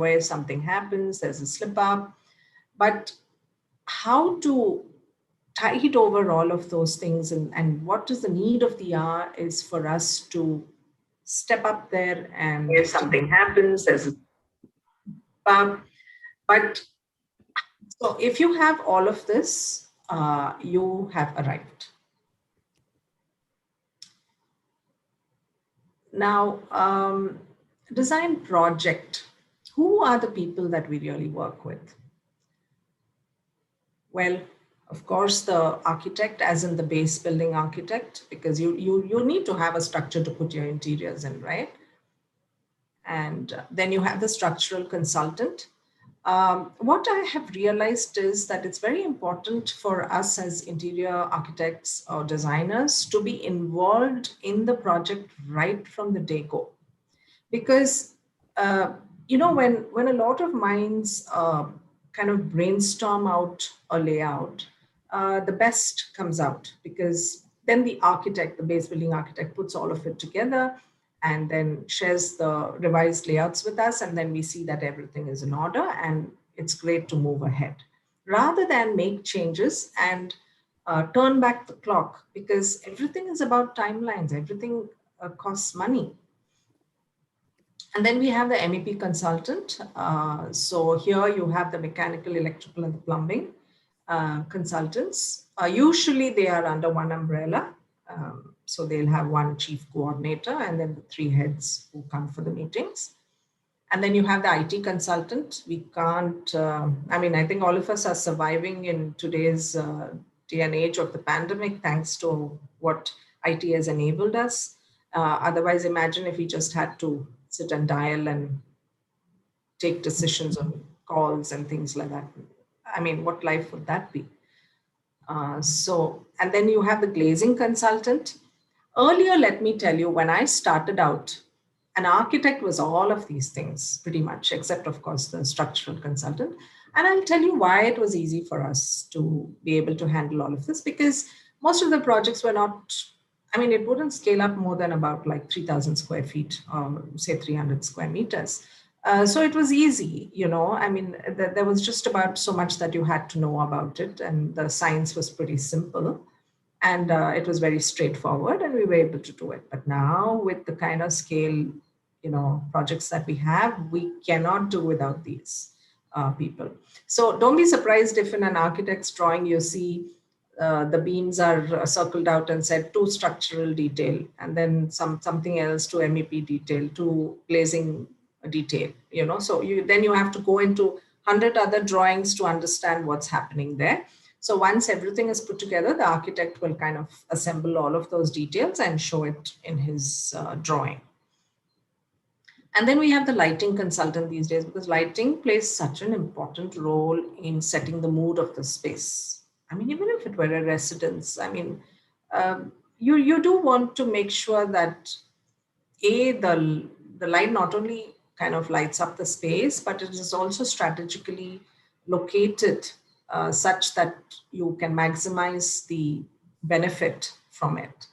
somewhere something happens, there's a slip up, but how to tide over all of those things, and what is the need of the hour is for us to step up there, and if something happens, there's a but so if you have all of this, you have arrived. Now, design project. Who are the people that we really work with? Well, of course, the architect, as in the base building architect, because you need to have a structure to put your interiors in, right? And then you have the structural consultant. What I have realized is that it's very important for us as interior architects or designers to be involved in the project right from the day go. Because, when a lot of minds kind of brainstorm out a layout, the best comes out, because then the architect, the base building architect, puts all of it together and then shares the revised layouts with us. And then we see that everything is in order and it's great to move ahead, rather than make changes and turn back the clock, because everything is about timelines, everything costs money. And then we have the MEP consultant. So here you have the mechanical, electrical, and the plumbing consultants. Usually they are under one umbrella. So they'll have one chief coordinator and then the three heads who come for the meetings. And then you have the IT consultant. We can't, I think all of us are surviving in today's day and age of the pandemic, thanks to what IT has enabled us. Otherwise, imagine if we just had to sit and dial and take decisions on calls and things like that. I mean, what life would that be? And then you have the glazing consultant. Earlier, let me tell you, when I started out, an architect was all of these things pretty much, except of course the structural consultant. And I'll tell you why it was easy for us to be able to handle all of this, because most of the projects were not, it wouldn't scale up more than about like 3,000 square feet, or say 300 square meters. So it was easy, there was just about so much that you had to know about it. And the science was pretty simple. And it was very straightforward and we were able to do it. But now with the kind of scale, projects that we have, we cannot do without these people. So don't be surprised if in an architect's drawing, you see the beams are circled out and said to structural detail, and then something else to MEP detail, to glazing detail, so then you have to go into 100 other drawings to understand what's happening there. So once everything is put together, the architect will kind of assemble all of those details and show it in his drawing. And then we have the lighting consultant these days, because lighting plays such an important role in setting the mood of the space. Even if it were a residence, you do want to make sure that the light not only kind of lights up the space, but it is also strategically located such that you can maximize the benefit from it.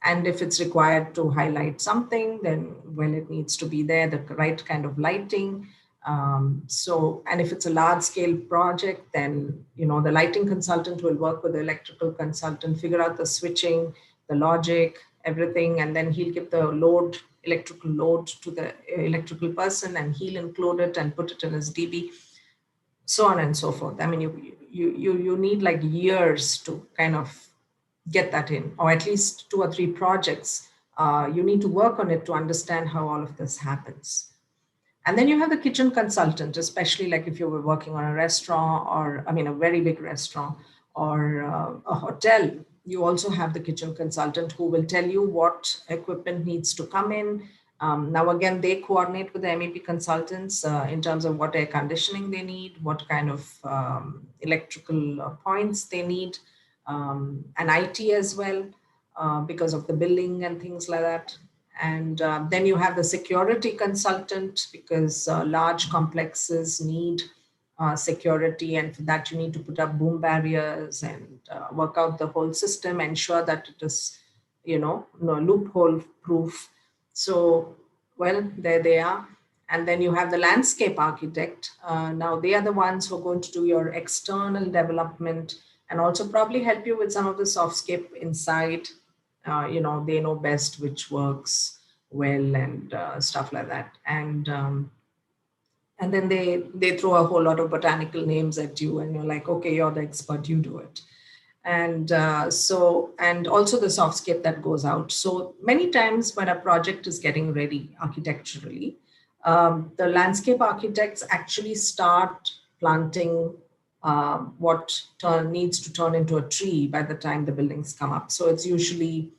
And if it's required to highlight something, then, well, it needs to be there, the right kind of lighting. And if it's a large scale project, then, the lighting consultant will work with the electrical consultant, figure out the switching, the logic, everything. And then he'll give the electrical load to the electrical person, and he'll include it and put it in his DB, so on and so forth. You need like years to kind of get that in, or at least 2 or 3 projects. You need to work on it to understand how all of this happens. And then you have the kitchen consultant, especially like if you were working on a restaurant, or a very big restaurant, or a hotel. You also have the kitchen consultant who will tell you what equipment needs to come in. Now, again, they coordinate with the MEP consultants in terms of what air conditioning they need, what kind of electrical points they need, and IT as well, because of the billing and things like that. And then you have the security consultant, because large complexes need security, and for that you need to put up boom barriers and work out the whole system, ensure that it is, loophole proof. So, well, there they are. And then you have the landscape architect. Now they are the ones who are going to do your external development and also probably help you with some of the softscape inside. They know best which works well and stuff like that. And then they throw a whole lot of botanical names at you, and you're like, okay, you're the expert, you do it. And also the softscape that goes out. So many times when a project is getting ready architecturally, the landscape architects actually start planting what needs to turn into a tree by the time the buildings come up. So it's usually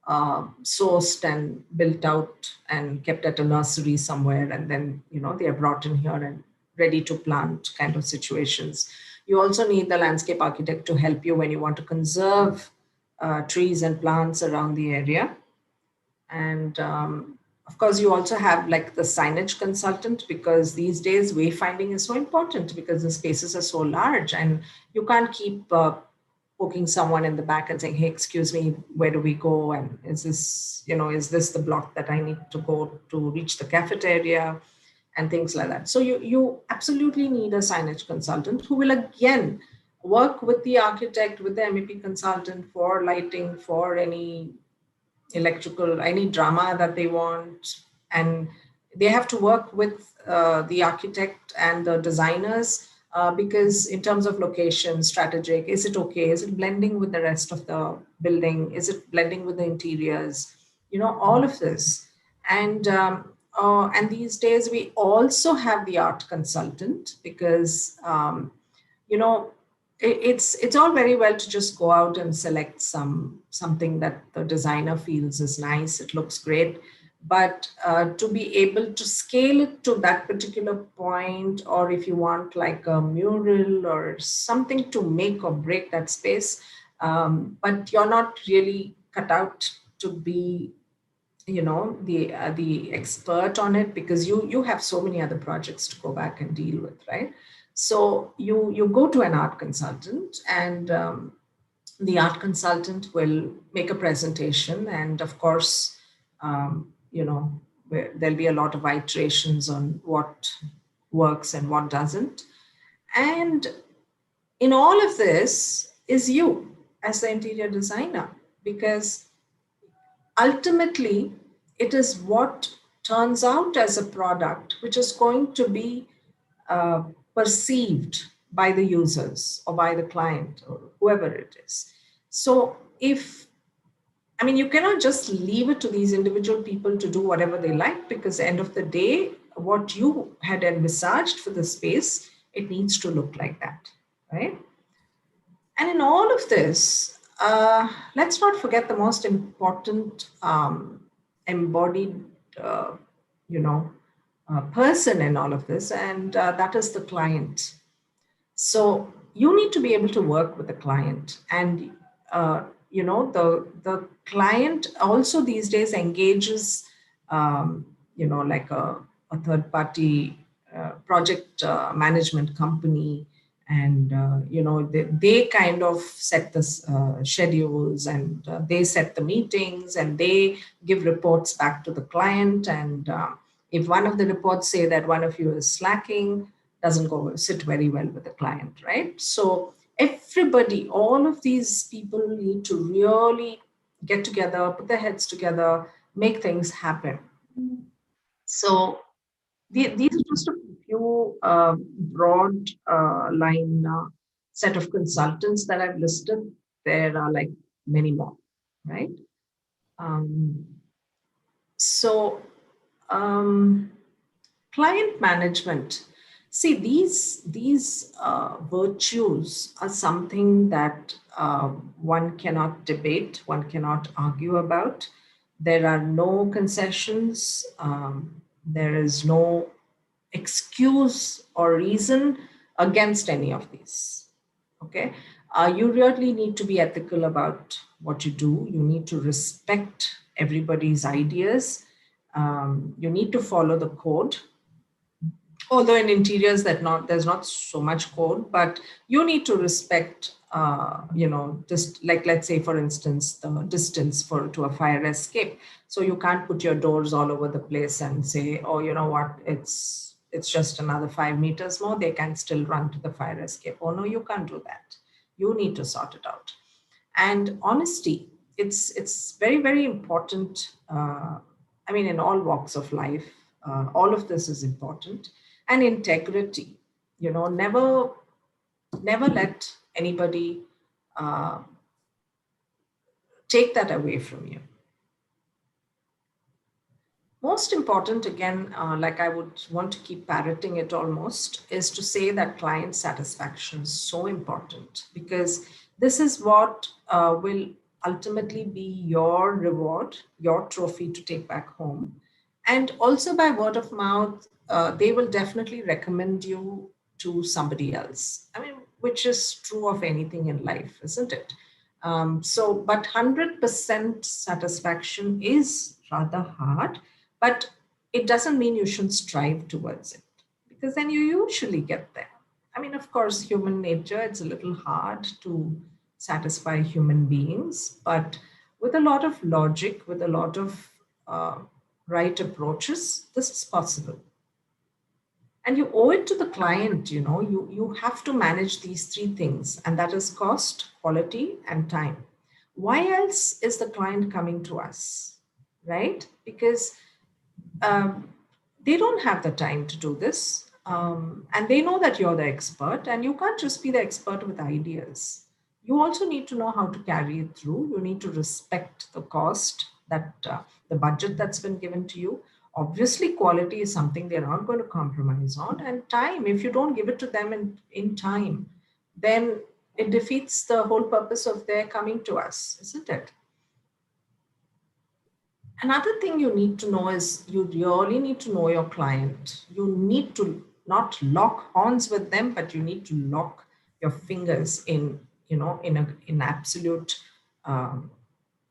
sourced and built out and kept at a nursery somewhere, and then they are brought in here and ready to plant kind of situations. You also need the landscape architect to help you when you want to conserve trees and plants around the area. And of course, you also have like the signage consultant, because these days wayfinding is so important because the spaces are so large and you can't keep poking someone in the back and saying, hey, excuse me, where do we go? And is this the block that I need to go to reach the cafeteria and things like that. So you absolutely need a signage consultant who will again work with the architect, with the MEP consultant for lighting, for any electrical, any drama that they want. And they have to work with the architect and the designers, because in terms of location, strategic, is it okay? Is it blending with the rest of the building? Is it blending with the interiors? All of this. And these days we also have the art consultant, because you know it's all very well to just go out and select something that the designer feels is nice, it looks great, but to be able to scale it to that particular point, or if you want like a mural or something to make or break that space, but you're not really cut out to be the expert on it, because you have so many other projects to go back and deal with, right? So you go to an art consultant, and the art consultant will make a presentation, and of course there'll be a lot of iterations on what works and what doesn't. And in all of this is you as the interior designer, because ultimately it is what turns out as a product which is going to be uh, perceived by the users or by the client or whoever it is. So you cannot just leave it to these individual people to do whatever they like, because at the end of the day, what you had envisaged for the space, it needs to look like that, right? And in all of this, let's not forget the most important embodied, uh, you know, person in all of this, and that is the client. So you need to be able to work with the client, and the client also these days engages, like a third party project management company, and they kind of set the schedules, and they set the meetings, and they give reports back to the client. And if one of the reports say that one of you is slacking, doesn't go sit very well with the client, right? So everybody, all of these people need to really get together, put their heads together, make things happen. So these are just a few broad line set of consultants that I've listed. There are like many more, right? Um, so um, client management. See, these virtues are something that one cannot debate, one cannot argue about. There are no concessions. There is no excuse or reason against any of these. Okay, you really need to be ethical about what you do. You need to respect everybody's ideas. You need to follow the code, although in interiors there's not so much code, but you need to respect just like, let's say, for instance, the distance to a fire escape. So you can't put your doors all over the place and say, oh, you know what, it's just another 5 meters more, they can still run to the fire escape. Oh no, you can't do that. You need to sort it out. And honesty, it's very, very important. I mean, in all walks of life, all of this is important. And integrity, never let anybody uh, take that away from you. Most important, again, like I would want to keep parroting it almost, is to say that client satisfaction is so important, because this is what will ultimately be your reward, your trophy to take back home. And also by word of mouth, they will definitely recommend you to somebody else. I mean, which is true of anything in life, isn't it? But 100% satisfaction is rather hard, but it doesn't mean you shouldn't strive towards it, because then you usually get there. I mean, of course, human nature, it's a little hard to satisfy human beings, but with a lot of logic, with a lot of right approaches, this is possible. And you owe it to the client, you have to manage these three things, and that is cost, quality, and time. Why else is the client coming to us, right? Because um, they don't have the time to do this. And they know that you're the expert, and you can't just be the expert with ideas. You also need to know how to carry it through. You need to respect the cost, that the budget that's been given to you. Obviously, quality is something they're not going to compromise on. And time, if you don't give it to them in time, then it defeats the whole purpose of their coming to us, isn't it? Another thing you need to know is you really need to know your client. You need to not lock horns with them, but you need to lock your fingers in absolute, um,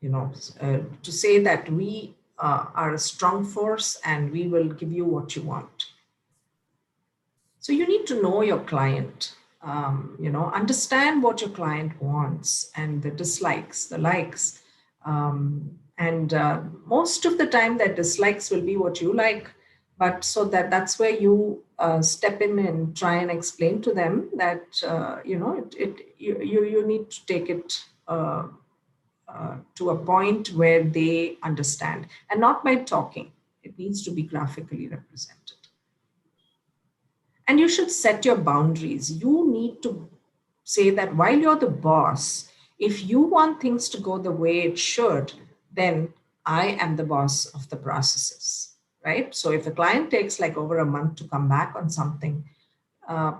to say that we are a strong force and we will give you what you want. So you need to know your client, understand what your client wants and the dislikes, the likes. And most of the time that dislikes will be what you like, but so that's where you step in and try and explain to them that, you need to take it to a point where they understand, and not by talking. It needs to be graphically represented. And you should set your boundaries. You need to say that while you're the boss, if you want things to go the way it should, then I am the boss of the processes, right? So if a client takes like over a month to come back on something, uh,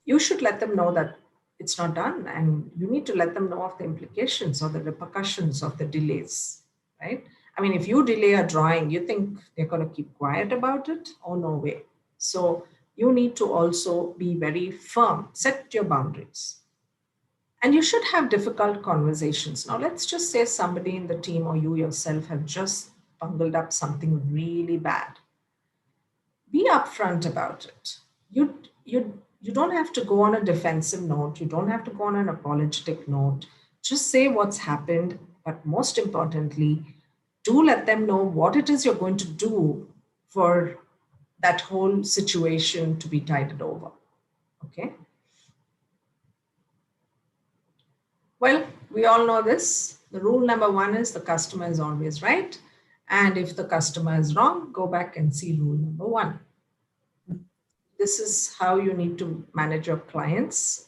you should let them know that it's not done, and you need to let them know of the implications or the repercussions of the delays, right? I mean, if you delay a drawing, you think they're going to keep quiet about it? Oh, no way. So you need to also be very firm, set your boundaries. And you should have difficult conversations. Now, let's just say somebody in the team or you yourself have just bungled up something really bad. Be upfront about it. You don't have to go on a defensive note. You don't have to go on an apologetic note. Just say what's happened, but most importantly, do let them know what it is you're going to do for that whole situation to be tided over. Okay. Well, we all know this. The rule number one is the customer is always right. And if the customer is wrong, go back and see rule number one. This is how you need to manage your clients.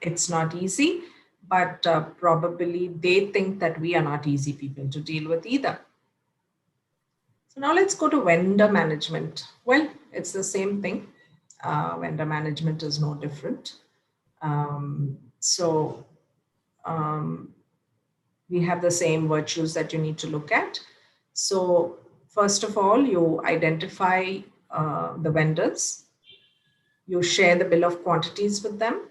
It's not easy, but probably they think that we are not easy people to deal with either. So now let's go to vendor management. Well, it's the same thing. Vendor management is no different. So we have the same virtues that you need to look at. So first of all, you identify the vendors. You share the bill of quantities with them.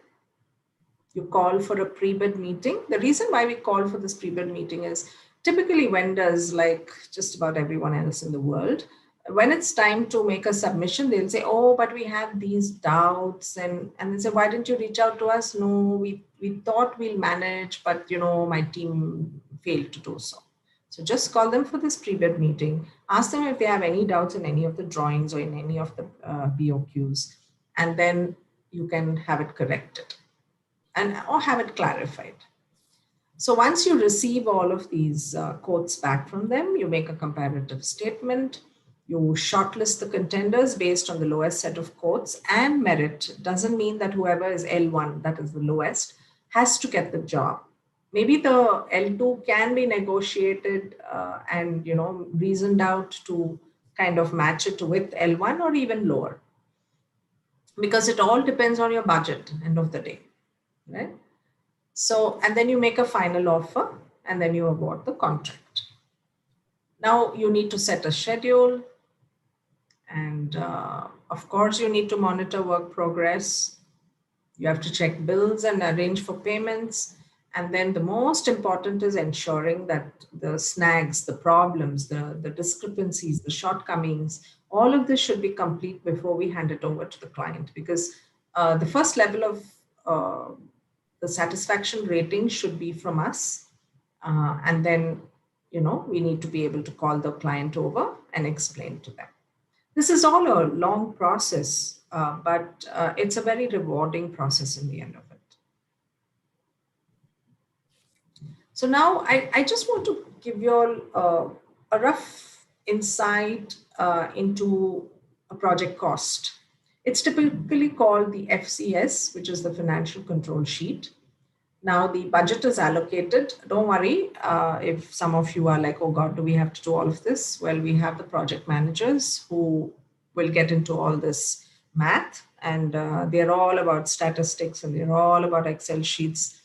You call for a pre-bid meeting. The reason why we call for this pre-bid meeting is typically vendors, like just about everyone else in the world, When it's time to make a submission, they'll say, oh, but we have these doubts. And they say, why didn't you reach out to us? No, we thought we'll manage, but my team failed to do so. So just call them for this pre-bid meeting. Ask them if they have any doubts in any of the drawings or in any of the BOQs, and then you can have it corrected and or have it clarified. So once you receive all of these quotes back from them, you make a comparative statement. You shortlist the contenders based on the lowest set of quotes, and merit doesn't mean that whoever is L1, that is the lowest, has to get the job. Maybe the L2 can be negotiated and reasoned out to kind of match it with L1 or even lower, because it all depends on your budget end of the day, right? So, and then you make a final offer and then you award the contract. Now you need to set a schedule, and of course you need to monitor work progress. You have to check bills and arrange for payments. And then the most important is ensuring that the snags, the problems, the discrepancies, the shortcomings, all of this should be complete before we hand it over to the client, because the first level of the satisfaction rating should be from us. And then, we need to be able to call the client over and explain to them. This is all a long process, but it's a very rewarding process in the end of it. So now I just want to give you all a rough insight into a project cost. It's typically called the FCS, which is the financial control sheet. Now the budget is allocated. Don't worry if some of you are like, oh God, do we have to do all of this? Well, we have the project managers who will get into all this math, and they're all about statistics, and they're all about Excel sheets.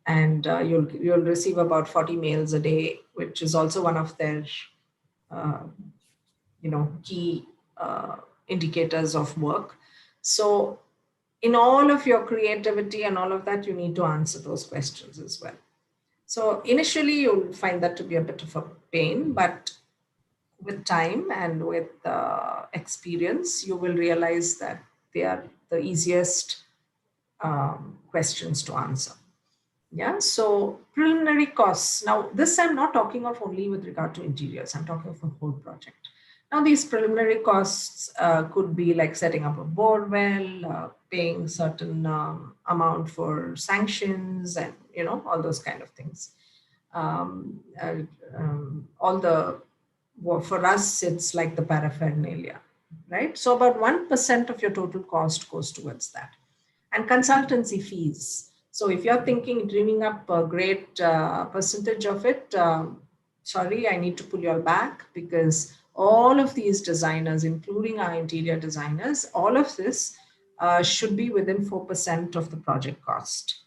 And you'll receive about 40 mails a day, which is also one of their uh, key indicators of work. So in all of your creativity and all of that, you need to answer those questions as well. So initially, you'll find that to be a bit of a pain, but with time and with experience, you will realize that they are the easiest questions to answer. Yeah, so preliminary costs. Now, this I'm not talking of only with regard to interiors, I'm talking of the whole project. Now, these preliminary costs could be like setting up a bore well, paying certain amount for sanctions, and all those kind of things. All the for us, it's like the paraphernalia, right? So about 1% of your total cost goes towards that, and consultancy fees. So if you're dreaming up a great percentage of it, sorry, I need to pull you all back, because all of these designers, including our interior designers, all of this should be within 4% of the project cost.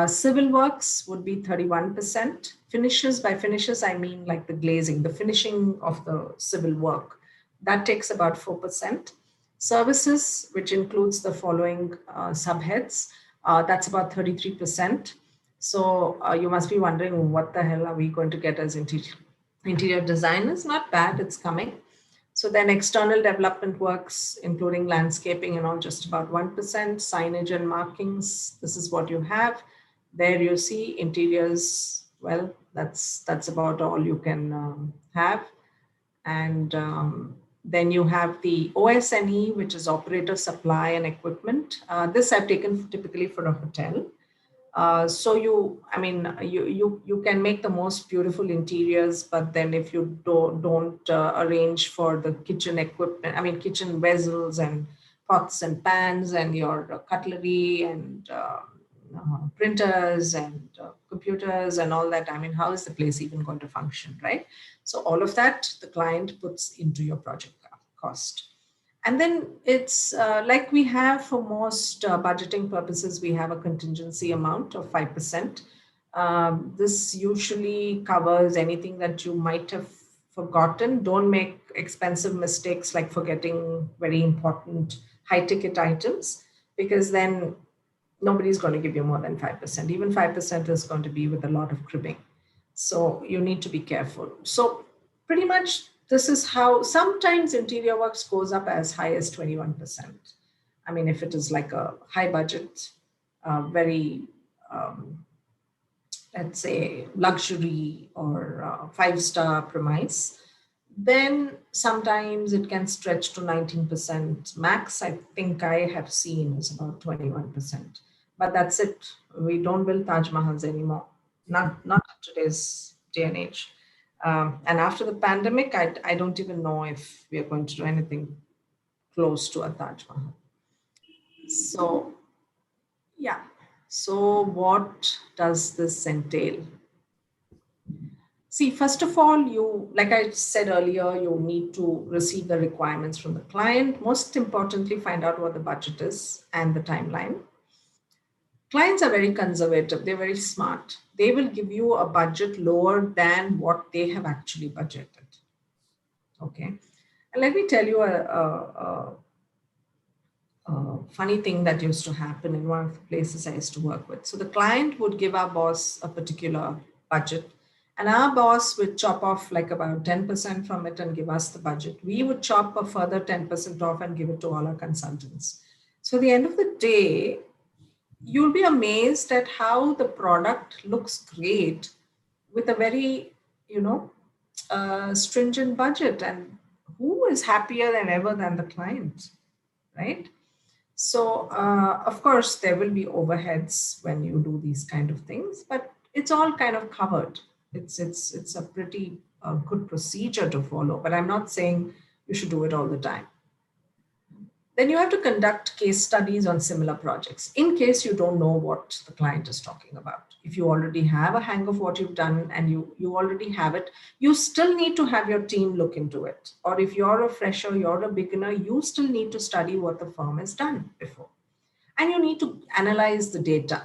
Civil works would be 31%. Finishes, by finishes, I mean like the glazing, the finishing of the civil work. That takes about 4%. Services, which includes the following subheads, that's about 33%. So you must be wondering, what the hell are we going to get as interior designers? Not bad, it's coming. So then external development works, including landscaping and all, just about 1%. Signage and markings, this is what you have. There you see interiors, well, that's about all you can have. And then you have the OSNE, which is operator, supply, and equipment. This I've taken typically for a hotel. So you can make the most beautiful interiors, but then if you don't arrange for the kitchen equipment, kitchen vessels and pots and pans and your cutlery and printers and computers and all that, how is the place even going to function, right? So all of that the client puts into your project cost. And then it's like we have for most budgeting purposes, we have a contingency amount of 5%. This usually covers anything that you might have forgotten. Don't make expensive mistakes like forgetting very important high ticket items, because then nobody's going to give you more than 5%. Even 5% is going to be with a lot of cribbing. So you need to be careful. So pretty much this is how sometimes interior works goes up as high as 21%. I mean, if it is like a high budget, very, um, let's say, luxury or five-star premise, then sometimes it can stretch to 19%. Max, I think I have seen is about 21%. But that's it. We don't build Taj Mahals anymore. Not in today's day and age. And after the pandemic, I don't even know if we are going to do anything close to a Taj Mahal. So, yeah. So, what does this entail? See, first of all, you, like I said earlier, you need to receive the requirements from the client. Most importantly, find out what the budget is and the timeline. Clients are very conservative, they're very smart. They will give you a budget lower than what they have actually budgeted. Okay. And let me tell you funny thing that used to happen in one of the places I used to work with. So the client would give our boss a particular budget, and our boss would chop off like about 10% from it and give us the budget. We would chop a further 10% off and give it to all our consultants. So at the end of the day, you'll be amazed at how the product looks great with a very, you know, stringent budget. And who is happier than ever than the client, right? So, of course, there will be overheads when you do these kind of things, but it's all kind of covered. It's a pretty good procedure to follow, but I'm not saying you should do it all the time. Then you have to conduct case studies on similar projects in case you don't know what the client is talking about. If you already have a hang of what you've done and you already have it, you still need to have your team look into it. Or if you're a fresher, you're a beginner, you still need to study what the firm has done before. And you need to analyze the data.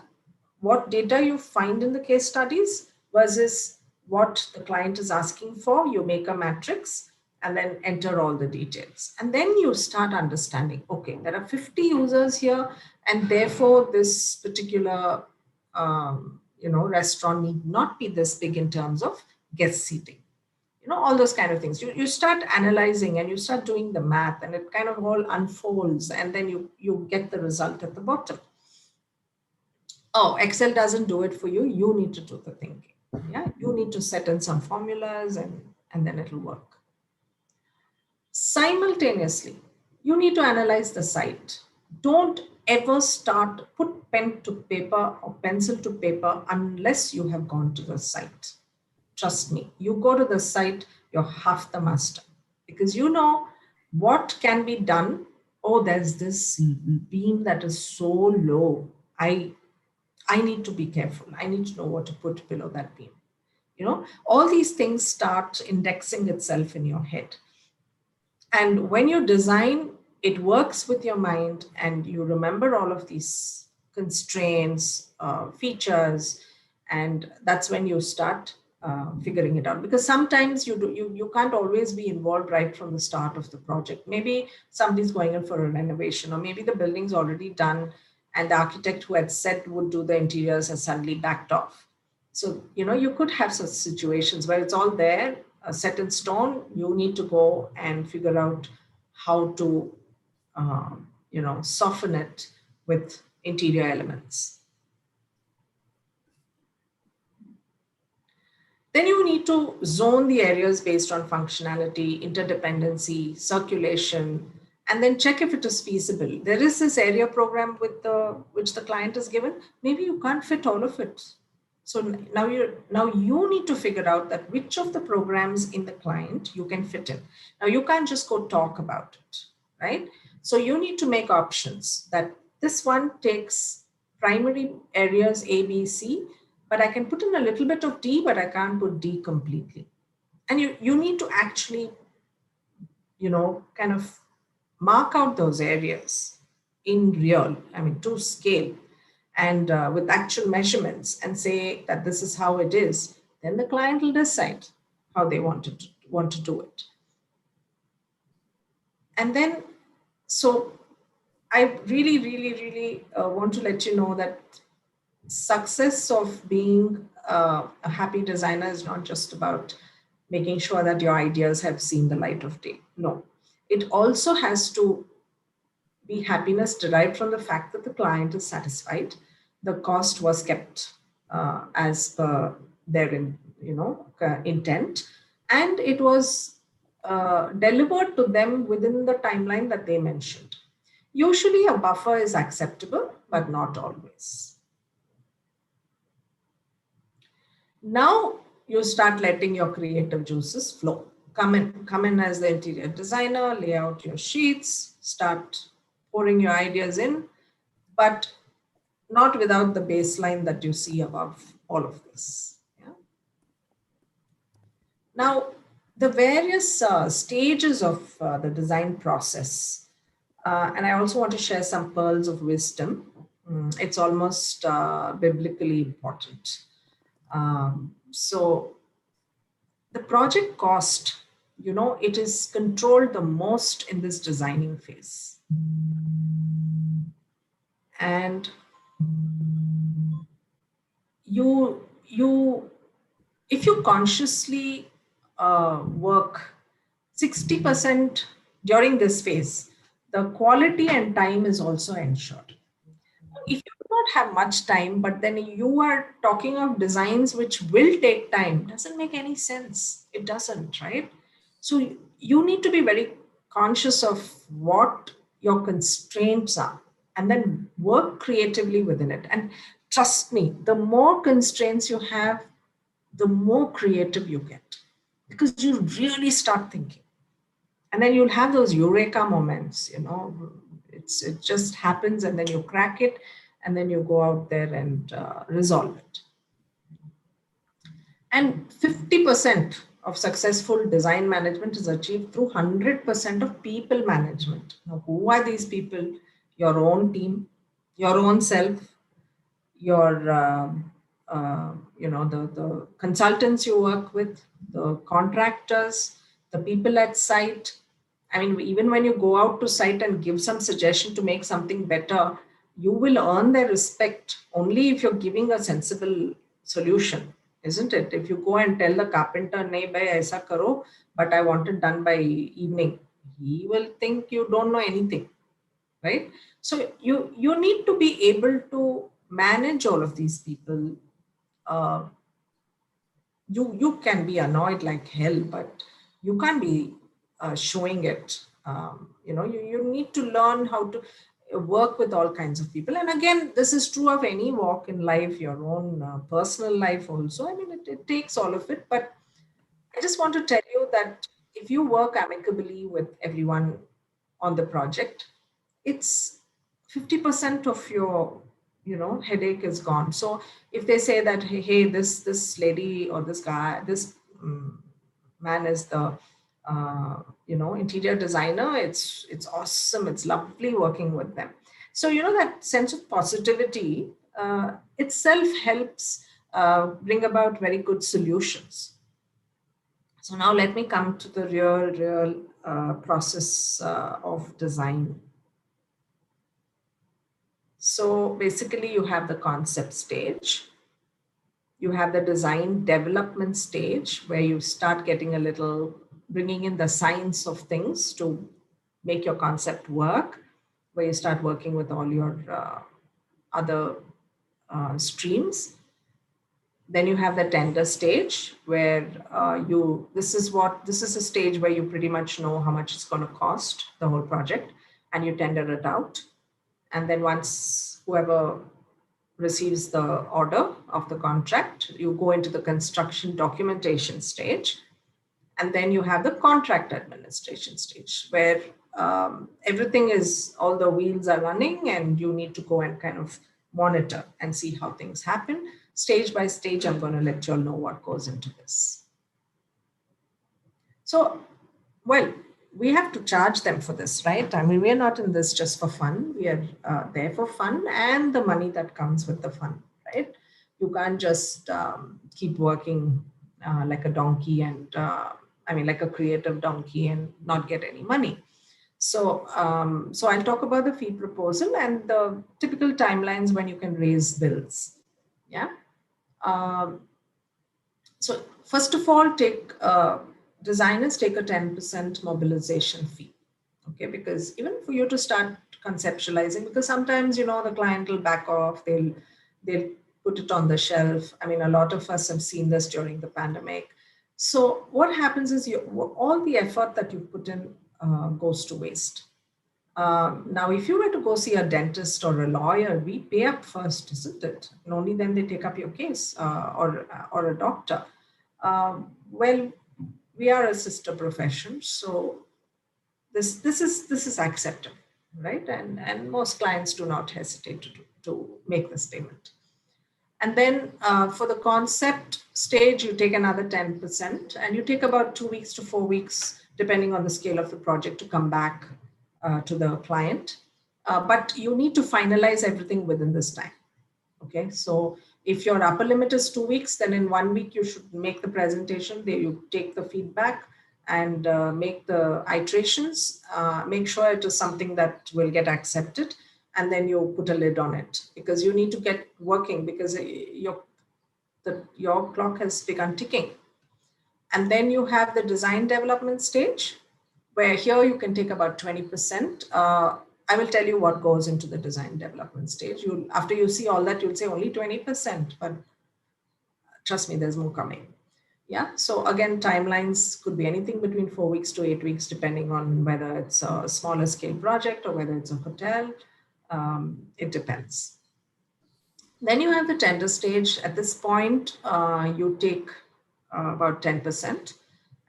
What data you find in the case studies versus what the client is asking for. You make a matrix and then enter all the details. And then you start understanding, okay, there are 50 users here, and therefore this particular restaurant need not be this big in terms of guest seating. All those kind of things. You start analyzing and you start doing the math, and it kind of all unfolds, and then you get the result at the bottom. Oh, Excel doesn't do it for you. You need to do the thinking. Yeah, you need to set in some formulas, and then it'll work. Simultaneously, you need to analyze the site. Don't ever put pen to paper or pencil to paper unless you have gone to the site. Trust me, you go to the site, you're half the master, because you know what can be done. Oh, there's this beam that is so low. I need to be careful. I need to know what to put below that beam. All these things start indexing itself in your head. And when you design, it works with your mind and you remember all of these constraints, features, and that's when you start figuring it out. Because sometimes you can't always be involved right from the start of the project. Maybe somebody's going in for a renovation, or maybe the building's already done and the architect who had said would do the interiors has suddenly backed off. So, you could have such situations where it's all there, set in stone. You need to go and figure out how to, soften it with interior elements. Then you need to zone the areas based on functionality, interdependency, circulation, and then check if it is feasible. There is this area program which the client is given. Maybe you can't fit all of it. So now you need to figure out that which of the programs in the client you can fit in. Now you can't just go talk about it, right? So you need to make options that this one takes primary areas A, B, C, but I can put in a little bit of D, but I can't put D completely. And you need to actually, kind of mark out those areas in real, to scale, and with actual measurements, and say that this is how it is. Then the client will decide how they want to do it. And then, so I really, really, really want to let you know that success of being a happy designer is not just about making sure that your ideas have seen the light of day. No, it also has to be happiness derived from the fact that the client is satisfied, the cost was kept as per their intent, and it was delivered to them within the timeline that they mentioned. Usually a buffer is acceptable, but not always. Now you start letting your creative juices flow. Come in as the interior designer, lay out your sheets, start pouring your ideas in, but not without the baseline that you see above all of this. Yeah? Now, the various stages of the design process, and I also want to share some pearls of wisdom. It's almost biblically important. So the project cost, it is controlled the most in this designing phase. And you if you consciously work 60% during this phase, the quality and time is also ensured. If you do not have much time, but then you are talking of designs which will take time, doesn't make any sense. It doesn't, right? So you need to be very conscious of what your constraints are and then work creatively within it. And trust me, the more constraints you have, the more creative you get because you really start thinking. And then you'll have those eureka moments, it just happens and then you crack it and then you go out there and resolve it. And 50% of successful design management is achieved through 100% of people management. Now, who are these people? Your own team, your own self, your the consultants you work with, the contractors, the people at site. I mean, even when you go out to site and give some suggestion to make something better, you will earn their respect only if you're giving a sensible solution, isn't it? If you go and tell the carpenter, nahi bhai aisa karo, but I want it done by evening, he will think you don't know anything, right? So you need to be able to manage all of these people. uh, you can be annoyed like hell, but you can't be showing it. You need to learn how to work with all kinds of people. And again, this is true of any walk in life, your own personal life also. I mean, it takes all of it. But I just want to tell you that if you work amicably with everyone on the project, it's 50% of your headache is gone. So if they say that, hey, this lady or this guy, this man is the interior designer, it's awesome, it's lovely working with them. So that sense of positivity itself helps bring about very good solutions. So now let me come to the real process of design. So basically you have the concept stage, you have the design development stage where you start getting a little, bringing in the science of things to make your concept work, where you start working with all your other streams. Then you have the tender stage where this is a stage where you pretty much know how much it's going to cost, the whole project, and you tender it out. And then once whoever receives the order of the contract, you go into the construction documentation stage. And then you have the contract administration stage where everything is, all the wheels are running and you need to go and kind of monitor and see how things happen. Stage by stage, I'm going to let you all know what goes into this. So, well, we have to charge them for this, right? I mean, we are not in this just for fun. We are there for fun and the money that comes with the fun, right? You can't just keep working like a donkey and, like a creative donkey and not get any money. So, so I'll talk about the fee proposal and the typical timelines when you can raise bills. Yeah. Um, So first of all, designers take a 10% mobilization fee. Okay, because even for you to start conceptualizing, because sometimes, the client will back off, they'll put it on the shelf. I mean, a lot of us have seen this during the pandemic. So what happens is all the effort that you put in goes to waste. Now, if you were to go see a dentist or a lawyer, we pay up first, isn't it? And only then they take up your case, or a doctor. Well, we are a sister profession, so this is acceptable, right? And most clients do not hesitate to make this payment. And then for the concept stage, you take another 10%, and you take about 2 weeks to 4 weeks, depending on the scale of the project, to come back to the client. But you need to finalize everything within this time. Okay, so if your upper limit is 2 weeks, then in 1 week you should make the presentation. There you take the feedback and make the iterations, make sure it is something that will get accepted, and then you put a lid on it, because you need to get working, because your clock has begun ticking. And then you have the design development stage, where here you can take about 20%. I will tell you what goes into the design development stage. After you see all that, you'll say only 20%, but trust me, there's more coming. Yeah. So again, timelines could be anything between 4 weeks to 8 weeks, depending on whether it's a smaller scale project or whether it's a hotel. It depends. Then you have the tender stage. At this point, you take about 10%.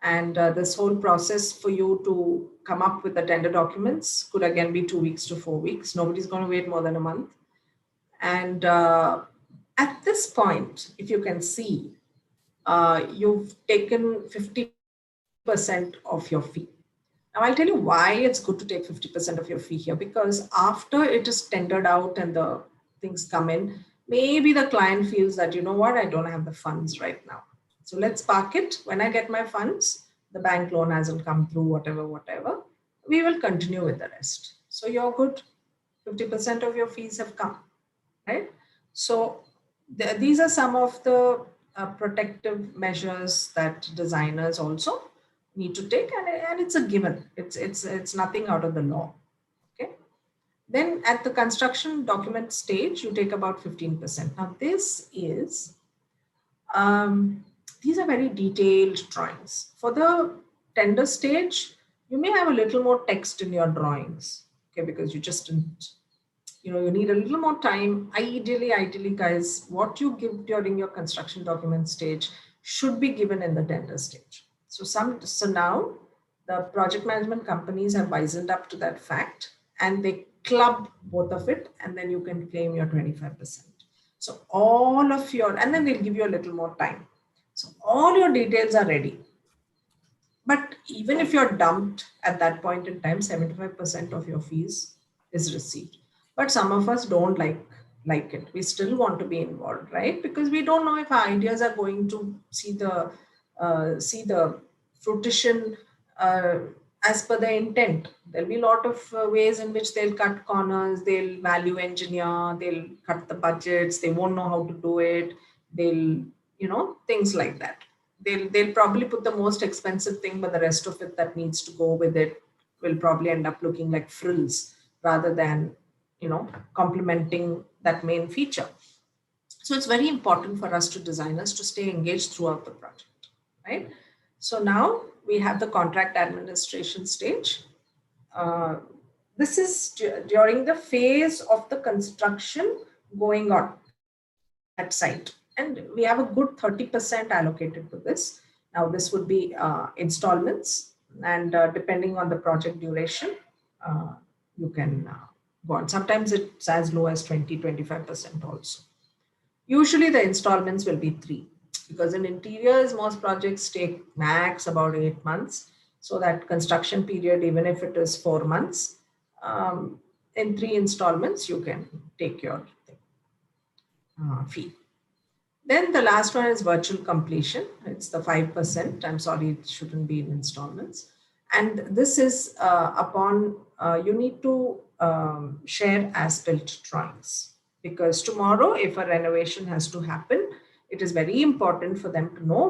And this whole process for you to come up with the tender documents could again be 2 weeks to 4 weeks. Nobody's going to wait more than a month. And at this point, if you can see, you've taken 50% of your fee. Now, I'll tell you why it's good to take 50% of your fee here, because after it is tendered out and the things come in, maybe the client feels that, you know what, I don't have the funds right now. So let's park it. When I get my funds, the bank loan hasn't come through, whatever, we will continue with the rest. So you're good. 50% of your fees have come, right? So these are some of the protective measures that designers also need to take, and it's a given. It's nothing out of the law. Okay. Then at the construction document stage, you take about 15%. Now um, these are very detailed drawings. For the tender stage, you may have a little more text in your drawings, okay, because you just didn't, you need a little more time. Ideally, guys, what you give during your construction document stage should be given in the tender stage. So now the project management companies have wisened up to that fact, and they club both of it, and then you can claim your 25%. So all of your, and then they'll give you a little more time. So all your details are ready. But even if you're dumped at that point in time, 75% of your fees is received. But some of us don't like it. We still want to be involved, right? Because we don't know if our ideas are going to see the fruition uh, as per the intent. There'll be a lot of ways in which they'll cut corners, they'll value engineer, they'll cut the budgets, they won't know how to do it, they'll, things like that. They'll probably put the most expensive thing, but the rest of it that needs to go with it will probably end up looking like frills rather than, complementing that main feature. So it's very important for us to designers to stay engaged throughout the project, right? So now we have the contract administration stage. Uh, this is during the phase of the construction going on at site. And we have a good 30% allocated to this. Now, this would be installments, and depending on the project duration, uh, you can go on. Sometimes it's as low as 20-25% also. Usually the installments will be 3, because in interiors, most projects take max about 8 months. So that construction period, even if it is 4 months, in 3 installments, you can take your fee. Then the last one is virtual completion. It's the 5%. I'm sorry, it shouldn't be in installments. And this is upon you need to share as-built drawings, because tomorrow, if a renovation has to happen, it is very important for them to know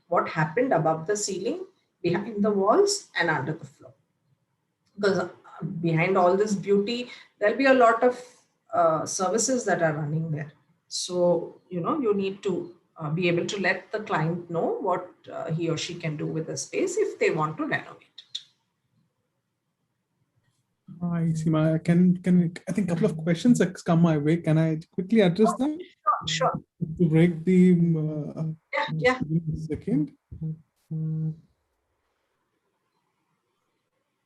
what happened above the ceiling, behind the walls, and under the floor. Because behind all this beauty, there'll be a lot of services that are running there. So, you need to be able to let the client know what he or she can do with the space if they want to renovate it. Hi, Seema. I think a couple of questions have come my way. Can I quickly address them? Sure. To break the Yeah. second.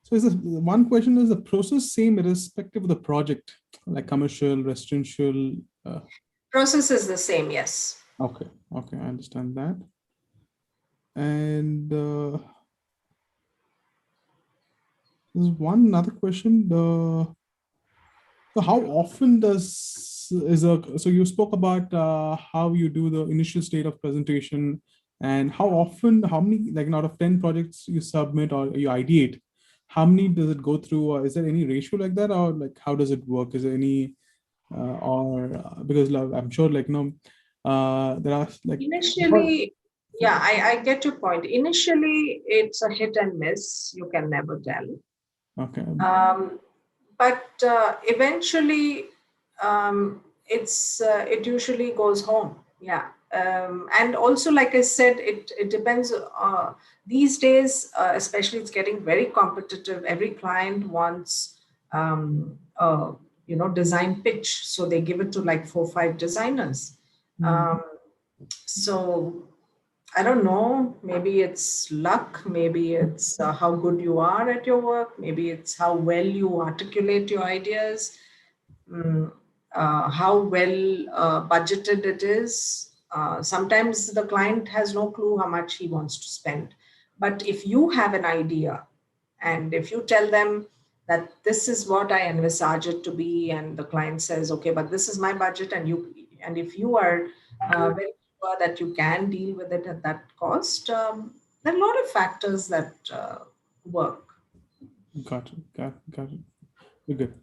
So is this one question, is the process same irrespective of the project, like commercial, residential? Process is the same, yes. Okay, I understand that. And there's one other question. So how often so you spoke about how you do the initial state of presentation, and how many, like out of 10 projects you submit or you ideate, how many does it go through, or is there any ratio like that, or like how does it work? Is there any because I'm sure there are like initially, yeah, I get your point. Initially, it's a hit and miss. You can never tell. Okay. But eventually, it usually goes home. Yeah. And also, like I said, it depends. These days, especially, it's getting very competitive. Every client wants, design pitch, so they give it to like 4 or 5 designers. So I don't know, maybe it's luck, maybe it's how good you are at your work, maybe it's how well you articulate your ideas, how well budgeted it is. Sometimes the client has no clue how much he wants to spend. But if you have an idea and if you tell them that this is what I envisage it to be, and the client says, okay, but this is my budget, and if you are very sure that you can deal with it at that cost, there are a lot of factors that work. Got it. We're good.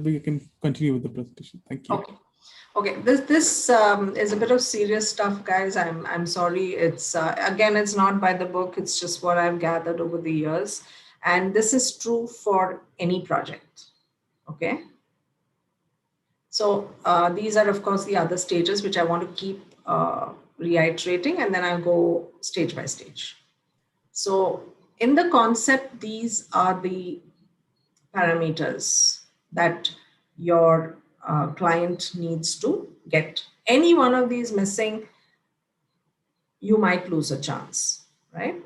We can continue with the presentation. Thank you. Okay. This is a bit of serious stuff, guys. I'm sorry. It's again, it's not by the book. It's just what I've gathered over the years, and this is true for any project. Okay. So these are, of course, the other stages which I want to keep reiterating, and then I'll go stage by stage. So in the concept, these are the parameters that your client needs to get. Any one of these missing, you might lose a chance, right?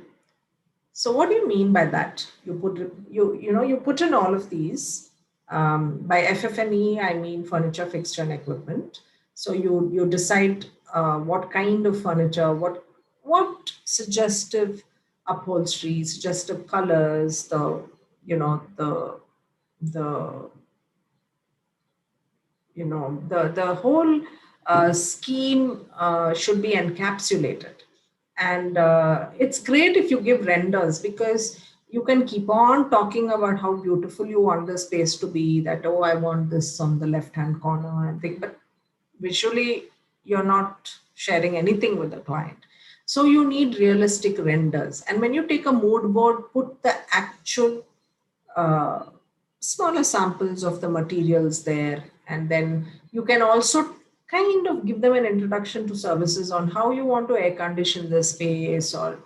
So what do you mean by that? You put in all of these. By FF&E, I mean furniture, fixture, and equipment. So you decide what kind of furniture, what suggestive upholstery, suggestive colors, the whole scheme should be encapsulated. And it's great if you give renders, because you can keep on talking about how beautiful you want the space to be, that, oh, I want this on the left hand corner and thing, but visually you're not sharing anything with the client. So you need realistic renders. And when you take a mood board, put the actual smaller samples of the materials there, and then you can also kind of give them an introduction to services on how you want to air condition the space, or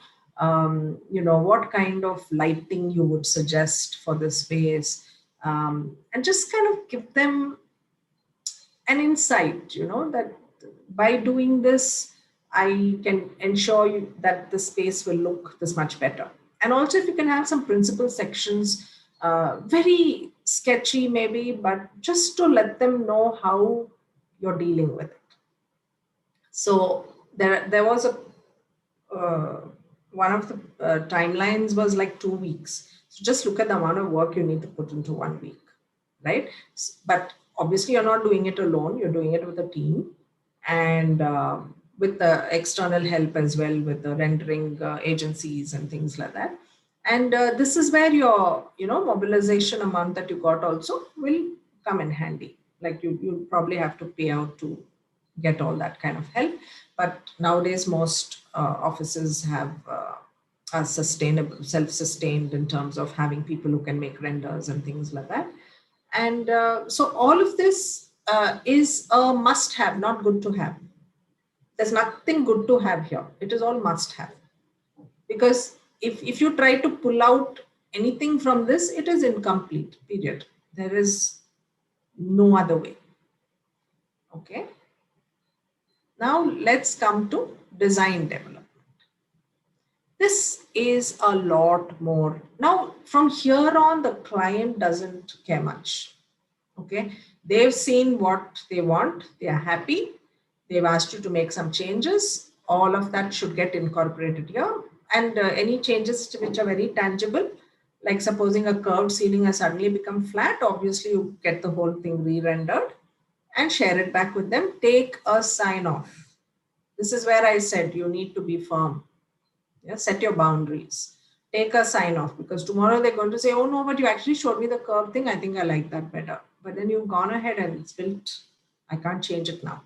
what kind of lighting you would suggest for the space, and just kind of give them an insight, that by doing this, I can ensure you that the space will look this much better. And also, if you can have some principal sections, very sketchy maybe, but just to let them know how you're dealing with it. So there was one of the timelines was like 2 weeks. So just look at the amount of work you need to put into 1 week, right? But obviously, you're not doing it alone. You're doing it with a team, and with the external help as well, with the rendering agencies and things like that. And this is where your mobilization amount that you got also will come in handy. Like you probably have to pay out to get all that kind of help. But nowadays, most offices have are sustainable, self-sustained in terms of having people who can make renders and things like that. And so all of this is a must-have, not good to have. There's nothing good to have here. It is all must-have. Because if you try to pull out anything from this, it is incomplete, period. There is no other way. Okay. Now let's come to design development. This is a lot more. Now, from here on, the client doesn't care much. Okay. They've seen what they want. They are happy. They've asked you to make some changes. All of that should get incorporated here. And any changes which are very tangible, like supposing a curved ceiling has suddenly become flat, obviously you get the whole thing re-rendered and share it back with them. Take a sign off. This is where I said you need to be firm. Yeah, set your boundaries. Take a sign off, because tomorrow they're going to say, oh no, but you actually showed me the curve thing. I think I like that better. But then you've gone ahead and it's built. I can't change it now.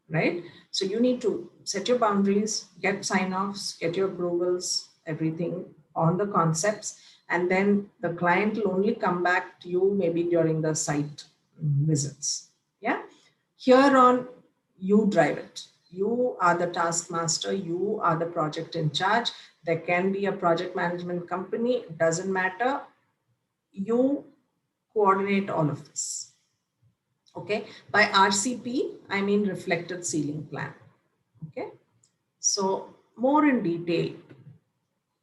Right? So you need to set your boundaries, get sign offs, get your approvals, everything on the concepts. And then the client will only come back to you maybe during the site visits. Yeah. Here on, you drive it. You are the taskmaster. You are the project in charge. There can be a project management company. It doesn't matter. You coordinate all of this. Okay. By RCP, I mean reflected ceiling plan. Okay. So more in detail.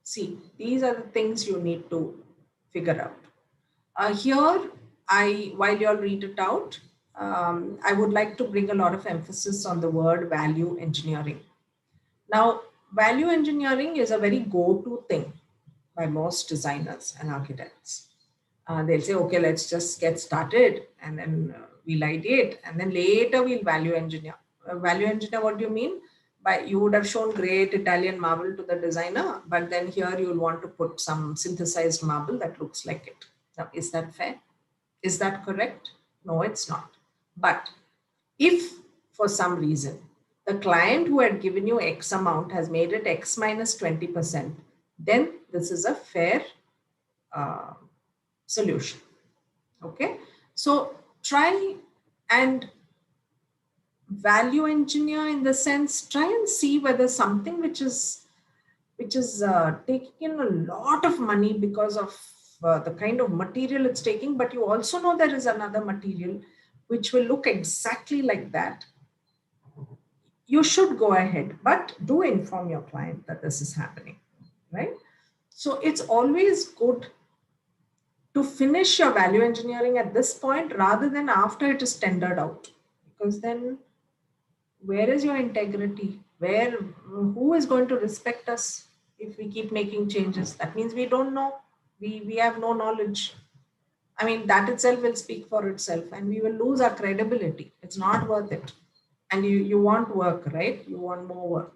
See, these are the things you need to figure out. Here, while you all read it out, I would like to bring a lot of emphasis on the word value engineering. Now, value engineering is a very go-to thing by most designers and architects. They'll say, okay, let's just get started, and then we'll ideate, and then later we'll value engineer. Value engineer, what do you mean? By, you would have shown great Italian marble to the designer, but then here you'll want to put some synthesized marble that looks like it. Now, is that fair? Is that correct? No, it's not. But if for some reason the client who had given you X amount has made it X minus 20%, then this is a fair uh, solution. Okay. So try and value engineer, in the sense, try and see whether something which is taking in a lot of money because of the kind of material it's taking, but you also know there is another material which will look exactly like that. You should go ahead, but do inform your client that this is happening, right? So it's always good to finish your value engineering at this point rather than after it is tendered out, because then where is your integrity? Who is going to respect us if we keep making changes? That means we don't know. We have no knowledge. I mean, that itself will speak for itself, and we will lose our credibility. It's not worth it. And you want work, right? You want more work.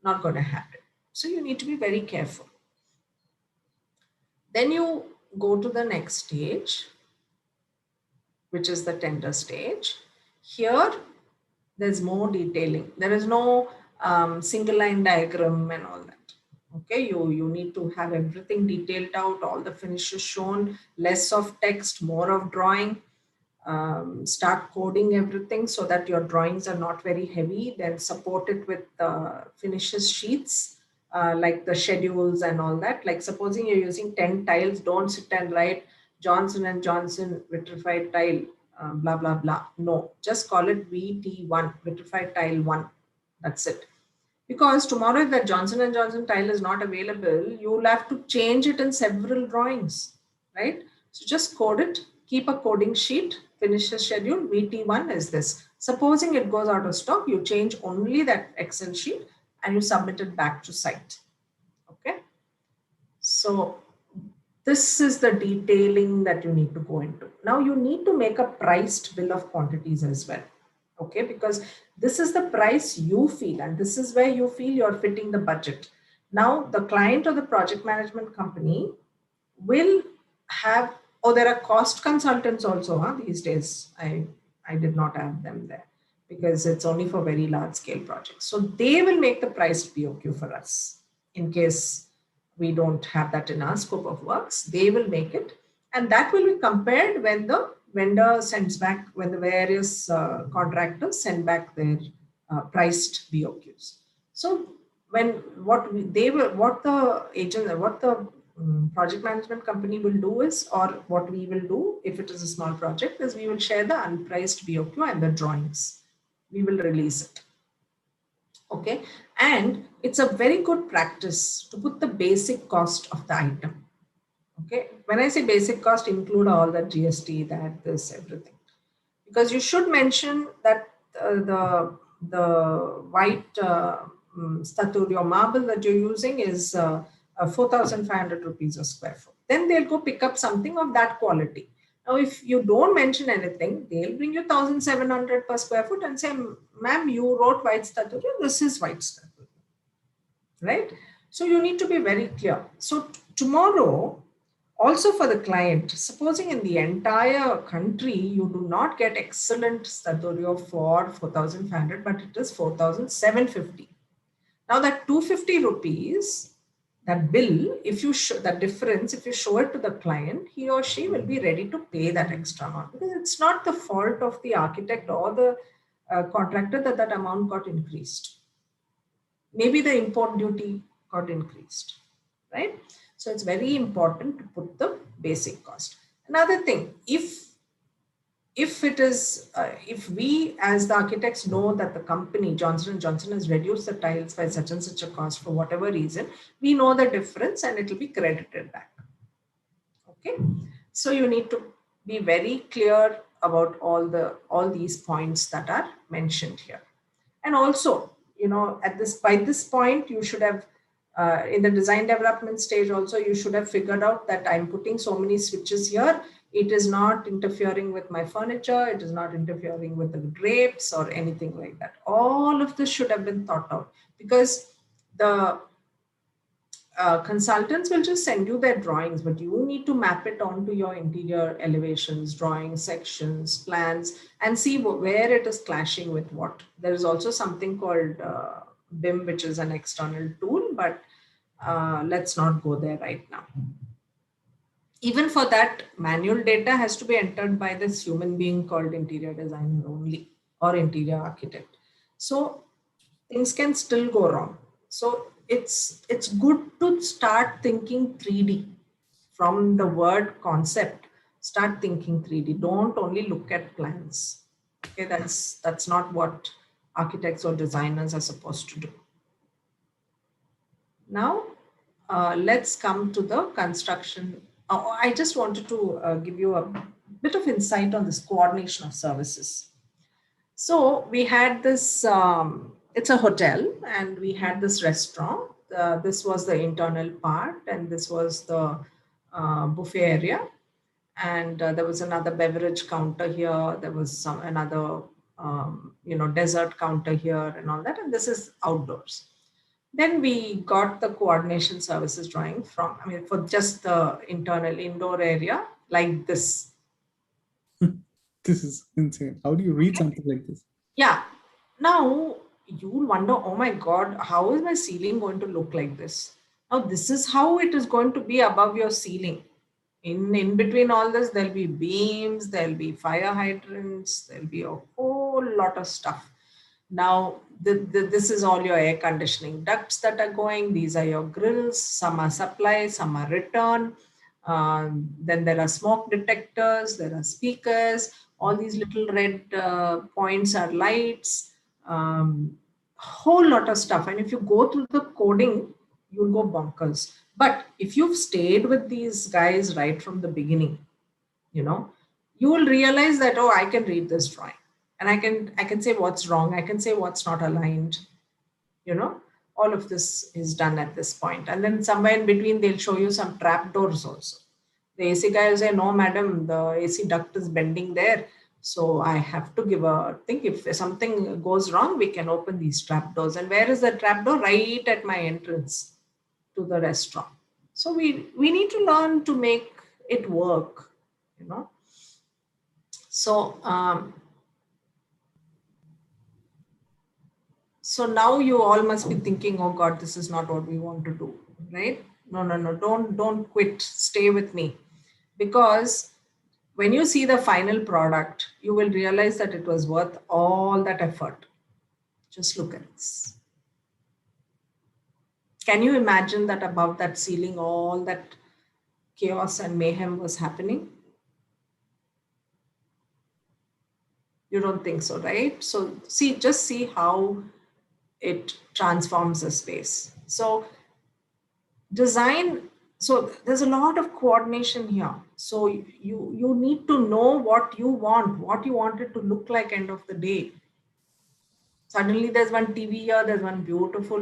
Not going to happen. So you need to be very careful. Then you go to the next stage, which is the tender stage. Here, there's more detailing. There is no single line diagram and all that. Okay, you need to have everything detailed out, all the finishes shown, less of text, more of drawing. Start coding everything so that your drawings are not very heavy. Then support it with finishes sheets, like the schedules and all that. Like supposing you're using 10 tiles, don't sit and write Johnson and Johnson vitrified tile, blah, blah, blah. No, just call it VT1, vitrified tile 1. That's it. Because tomorrow, if that Johnson and Johnson tile is not available, you'll have to change it in several drawings, right? So just code it, keep a coding sheet, finish the schedule. VT1 is this. Supposing it goes out of stock, you change only that Excel sheet and you submit it back to site. Okay. So this is the detailing that you need to go into. Now you need to make a priced bill of quantities as well. Okay, because this is the price you feel, and this is where you feel you're fitting the budget. Now the client or the project management company will have, oh, there are cost consultants also these days. I did not have them there, because it's only for very large scale projects. So they will make the priced BOQ for us in case we don't have that in our scope of works. They will make it, and that will be compared when the vendor sends back, when the various contractors send back their priced BOQs. So when what the agent, what the project management company will do is, or what we will do if it is a small project, is we will share the unpriced BOQ and the drawings. We will release it. Okay. And it's a very good practice to put the basic cost of the item. Okay. When I say basic cost, include all the GST, that, this, everything. Because you should mention that the white Staturio marble that you're using is 4,500 rupees a square foot. Then they'll go pick up something of that quality. Now, if you don't mention anything, they'll bring you 1,700 per square foot and say, ma'am, you wrote white Staturio, this is white Staturio, right? So you need to be very clear. So tomorrow, also for the client, supposing in the entire country, you do not get excellent Staturio for 4,500, but it is 4,750. Now that 250 rupees, that bill, if you show that difference, if you show it to the client, he or she will be ready to pay that extra amount, because it's not the fault of the architect or the contractor that that amount got increased. Maybe the import duty got increased, right? So it's very important to put the basic cost. Another thing, if it is if we as the architects know that the company Johnson & Johnson has reduced the tiles by such and such a cost for whatever reason, we know the difference and it will be credited back. Okay, so you need to be very clear about all these points that are mentioned here. And also, you know, by this point, you should have in the design development stage also, you should have figured out that I'm putting so many switches here. It is not interfering with my furniture. It is not interfering with the drapes or anything like that. All of this should have been thought out, because the consultants will just send you their drawings, but you need to map it onto your interior elevations, drawings, sections, plans, and see where it is clashing with what. There is also something called BIM, which is an external tool, but let's not go there right now. Even for that, manual data has to be entered by this human being called interior designer only, or interior architect. So things can still go wrong. So it's good to start thinking 3D from the word concept. Start thinking 3D. Don't only look at plans. Okay, that's not what architects or designers are supposed to do. Now, let's come to the construction. I just wanted to give you a bit of insight on this coordination of services. So we had this, it's a hotel, and we had this restaurant. This was the internal part, and this was the buffet area. And there was another beverage counter here. There was another, dessert counter here and all that. And this is outdoors. Then we got the coordination services drawing for just the internal indoor area like this. This is insane. How do you read something like this? Yeah. Now you'll wonder, oh my God, how is my ceiling going to look like this? Now this is how it is going to be above your ceiling. In between all this, there'll be beams, there'll be fire hydrants, there'll be a whole lot of stuff. Now, this is all your air conditioning ducts that are going. These are your grills. Some are supply, some are return. Then there are smoke detectors, there are speakers. All these little red points are lights. Whole lot of stuff. And if you go through the coding, you'll go bonkers. But if you've stayed with these guys right from the beginning, you will realize that, oh, I can read this drawing. And I can say what's wrong. I can say what's not aligned. All of this is done at this point. And then somewhere in between, they'll show you some trap doors also. The AC guy will say, no, madam, the AC duct is bending there. So I have to give a thing. If something goes wrong, we can open these trap doors. And where is the trap door? Right at my entrance to the restaurant. So we need to learn to make it work. So So now you all must be thinking, oh God, this is not what we want to do, right? No, no, no, don't quit. Stay with me. Because when you see the final product, you will realize that it was worth all that effort. Just look at this. Can you imagine that above that ceiling, all that chaos and mayhem was happening? You don't think so, right? So see, just see how it transforms a space. So design, so there's a lot of coordination here. So you need to know what you want it to look like end of the day. Suddenly there's one TV here, there's one beautiful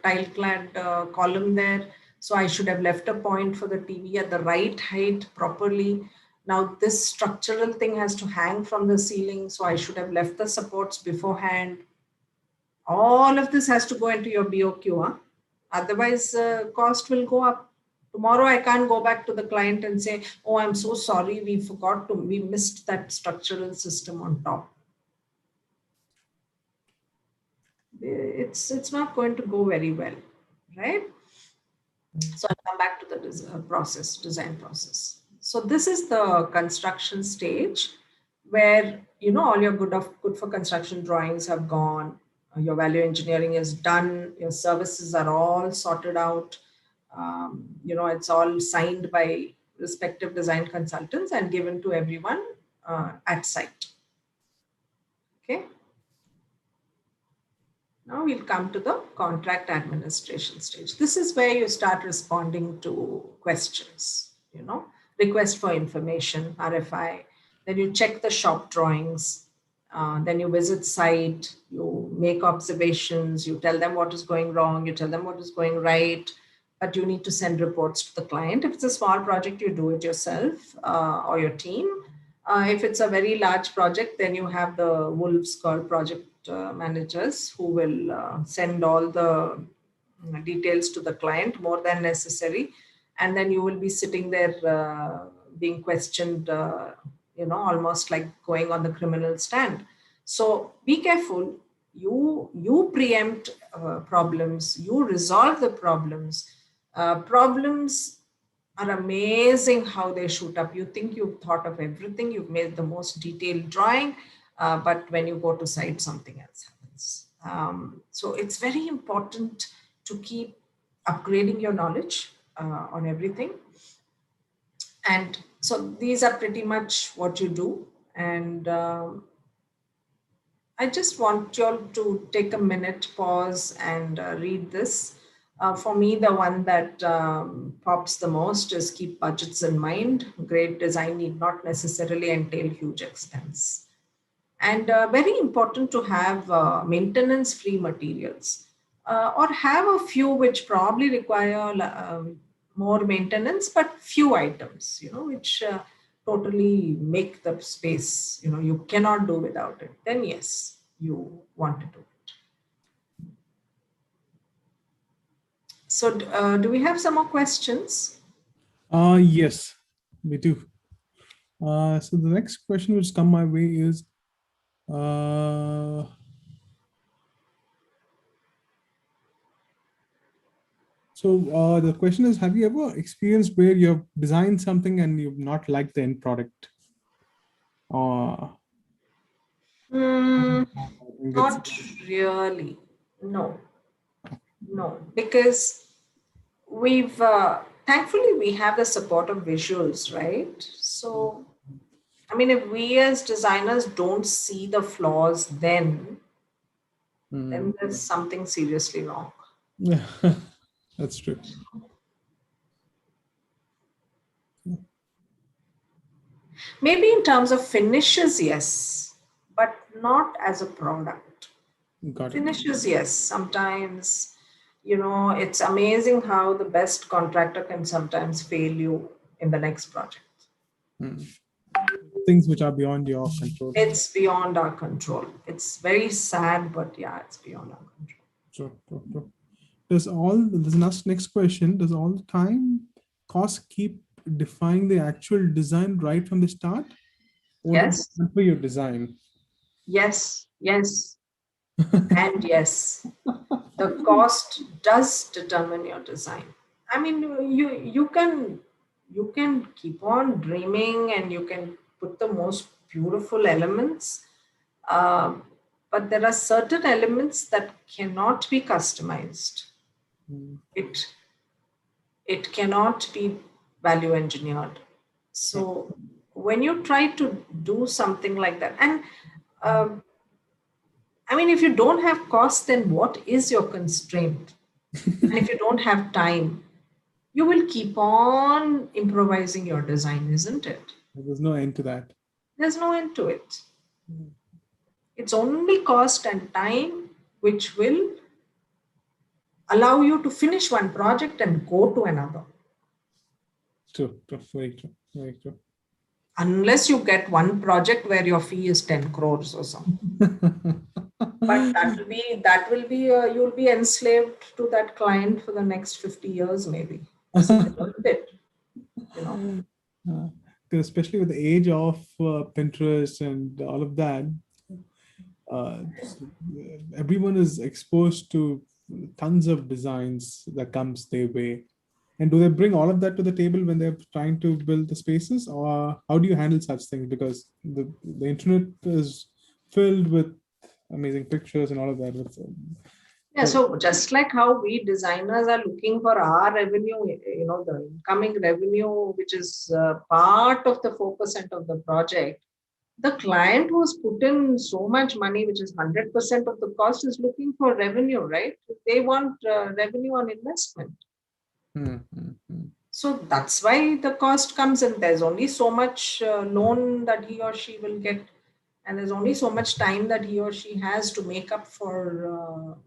tile clad column there. So I should have left a point for the TV at the right height properly. Now this structural thing has to hang from the ceiling. So I should have left the supports beforehand. All of this has to go into your BOQ. Huh? Otherwise, cost will go up. Tomorrow, I can't go back to the client and say, oh, I'm so sorry, we missed that structural system on top. It's not going to go very well, right? So I'll come back to the design process. So this is the construction stage where, you know, all your good for construction drawings have gone, your value engineering is done, your services are all sorted out, you know, it's all signed by respective design consultants and given to everyone at site. Okay. Now we'll come to the contract administration stage. This is where you start responding to questions, you know, request for information, RFI. Then you check the shop drawings. Then you visit site, you make observations, you tell them what is going wrong, you tell them what is going right, but you need to send reports to the client. If it's a small project, you do it yourself or your team. If it's a very large project, then you have the wolves called project managers who will send all the details to the client more than necessary. And then you will be sitting there being questioned, you know, almost like going on the criminal stand. So be careful. You preempt problems, you resolve the problems. Problems are amazing how they shoot up. You think you've thought of everything, you've made the most detailed drawing, but when you go to site, something else happens. So it's very important to keep upgrading your knowledge on everything. And so these are pretty much what you do. And I just want you all to take a minute, pause, and read this. For me, the one that pops the most is keep budgets in mind. Great design need not necessarily entail huge expense. And very important to have maintenance-free materials or have a few which probably require more maintenance, but few items, you know, which totally make the space, you know, you cannot do without it. Then yes, you want to do it. So do we have some more questions? Yes, we do. So the next question which come my way is, so the question is, have you ever experienced where you have designed something and you've not liked the end product? Not really. No, no, because we've thankfully we have the support of visuals, right? So I mean, if we as designers don't see the flaws, then there's something seriously wrong. Yeah, that's true. Maybe in terms of finishes, yes, but not as a product. Got it. Finishes, yes. Sometimes, you know, it's amazing how the best contractor can sometimes fail you in the next project. Things which are beyond your control. It's beyond our control. It's very sad, but yeah, it's beyond our control. Sure. This next question, does all the time cost keep defining the actual design right from the start? Or Yes. for your design? Yes. And yes, the cost does determine your design. I mean, you can keep on dreaming and you can put the most beautiful elements, um, but there are certain elements that cannot be customized. Mm, It it cannot be value engineered. right. So when you try to do something like that, and um, I mean, if you don't have cost, then what is your constraint? And if you don't have time, you will keep on improvising your design, isn't it? There's no end to that. There's no end to it. It's only cost and time which will allow you to finish one project and go to another. True, true, very true, very true. Unless you get one project where your fee is 10 crores or something. But that will be you'll be enslaved to that client for the next 50 years maybe. Is it worth it? You know? Uh, 'Cause especially with the age of Pinterest and all of that, uh, everyone is exposed to tons of designs that comes their way. And do they bring all of that to the table when they're trying to build the spaces, or how do you handle such things? Because the internet is filled with amazing pictures and all of that. Yeah, So so just like how we designers are looking for our revenue, the incoming revenue, which is part of the 4% of the project, the client who's put in so much money, which is 100% of the cost, is looking for revenue, right? They want revenue on investment. hmm, hmm, hmm. So that's why the cost comes in. There's only so much loan that he or she will get, and there's only so much time that he or she has to make up for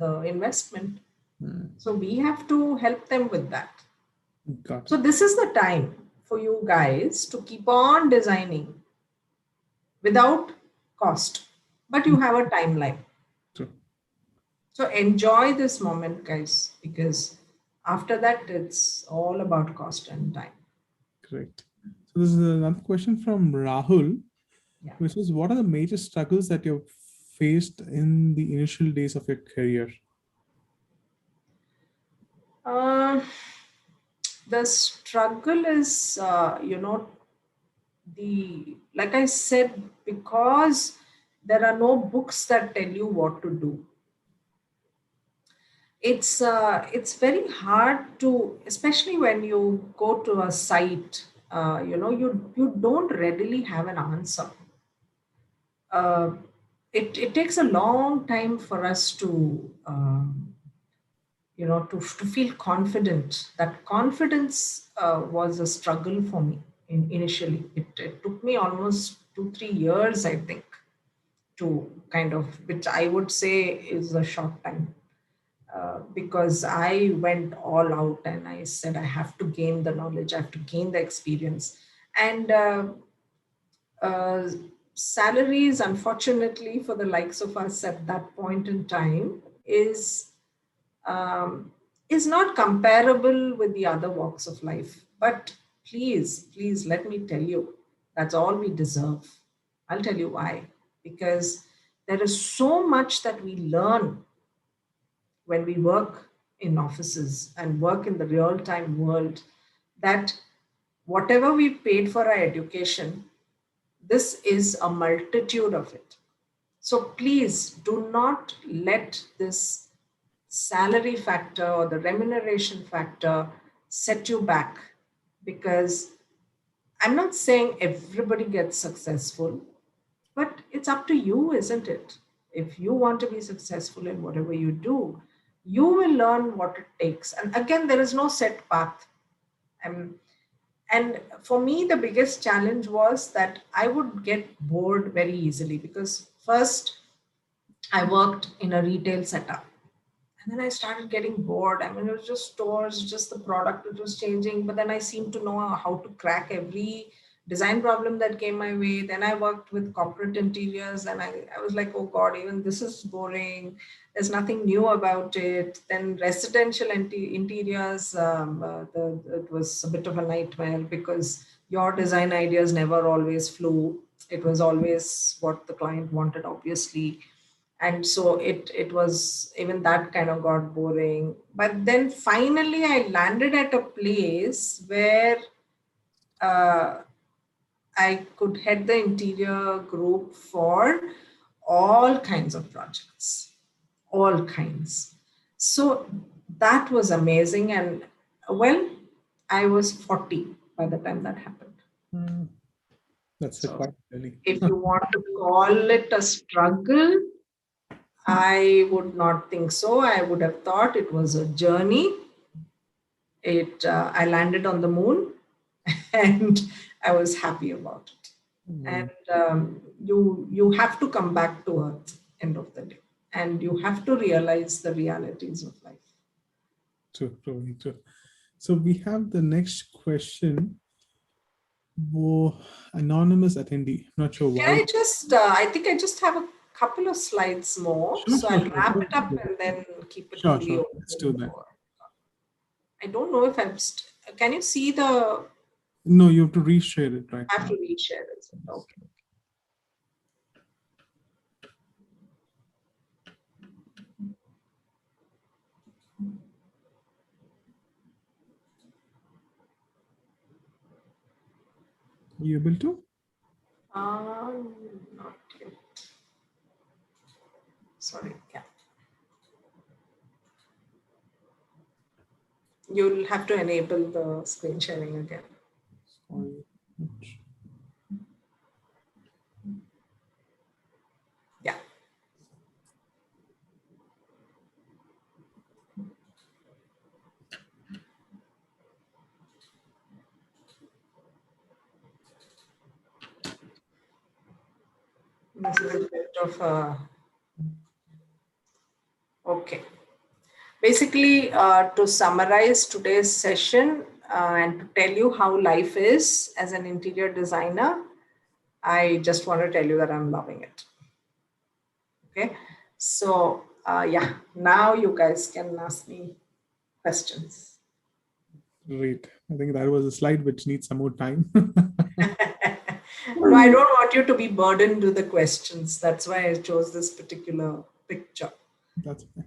the investment. Hmm. So we have to help them with that. Got So it. this is the time for you guys to keep on designing without cost, but you have a timeline. True. So enjoy this moment, guys, because after that, it's all about cost and time. Great. So this is another question from Rahul, Yeah. which is, what are the major struggles that you've faced in the initial days of your career? Uh, the struggle is, like I said, because there are no books that tell you what to do. It's very hard to, especially when you go to a site, you don't readily have an answer. uh, it takes a long time for us to to feel confident. That confidence was a struggle for me initially. It took me almost 2-3 years, I think, to kind of, which I would say is a short time, because I went all out and I said I have to gain the knowledge, I have to gain the experience. And uh, salaries, unfortunately, for the likes of us at that point in time, um, is not comparable with the other walks of life. But please, let me tell you, that's all we deserve. I'll tell you why. Because there is so much that we learn when we work in offices and work in the real time world, that whatever we paid for our education, this is a multitude of it. So please do not let this salary factor or the remuneration factor set you back, because I'm not saying everybody gets successful, but it's up to you, isn't it? If you want to be successful in whatever you do, you will learn what it takes. And again, there is no set path. Um, and for me, the biggest challenge was that I would get bored very easily, because first I worked in a retail setup. And then I started getting bored. I mean, it was just stores, just the product, it was changing. But then I seemed to know how to crack every design problem that came my way. Then I worked with corporate interiors, and I was like, oh God, even this is boring. There's nothing new about it. Then residential interiors, it was a bit of a nightmare, because your design ideas never always flew. It was always what the client wanted, obviously. And so it was, even that kind of got boring. But then finally I landed at a place where uh, I could head the interior group for all kinds of projects, all kinds. So that was amazing. And well, I was 40 by the time that happened. Mm, that's a So quite early. if you want to call it a struggle, I would not think so. I would have thought it was a journey. I landed on the moon, and I was happy about it. Mm, And you have to come back to earth end of the day, and you have to realize the realities of life. true, true, true. So we have the next question. Oh, anonymous attendee. Not sure Can why. I just I think I just have a couple of slides more, Sure, so sure, I'll sure. wrap it up and then keep it Sure, fully sure. Let's do open that. for. I don't know if can you see the? No, you have to reshare it right I have now. to reshare it. Okay. You able to? Not yet. Sorry. Yeah. You'll have to enable the screen sharing again. Sorry. Yeah. This is a bit of a. Okay. Basically, to summarize today's session and to tell you how life is as an interior designer, I just want to tell you that I'm loving it. Okay. So, yeah, now you guys can ask me questions. Great. I think that was a slide which needs some more time. No, I don't want you to be burdened with the questions. That's why I chose this particular picture. That's okay.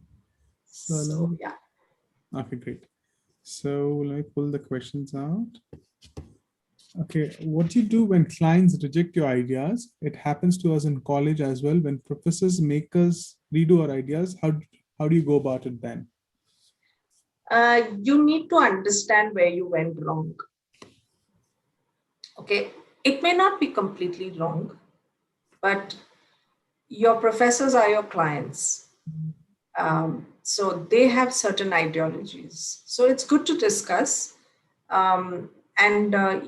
So So, yeah. okay, great. So let me pull the questions out. Okay, what do you do when clients reject your ideas? It happens to us in college as well. When professors make us redo our ideas, how do you go about it then? You need to understand where you went wrong. Okay. It may not be completely wrong, but your professors are your clients. So they have certain ideologies. So it's good to discuss. And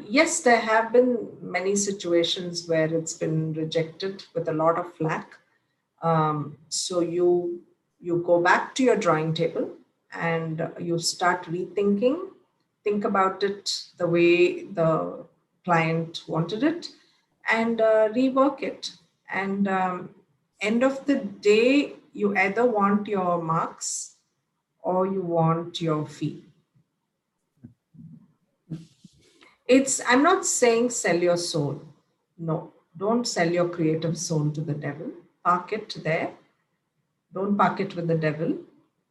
yes, there have been many situations where it's been rejected with a lot of flack. So you go back to your drawing table and you start rethinking, think about it the way the client wanted it, and rework it. And end of the day, you either want your marks or you want your fee. I'm not saying sell your soul. No, don't sell your creative soul to the devil. Park it there. Don't park it with the devil.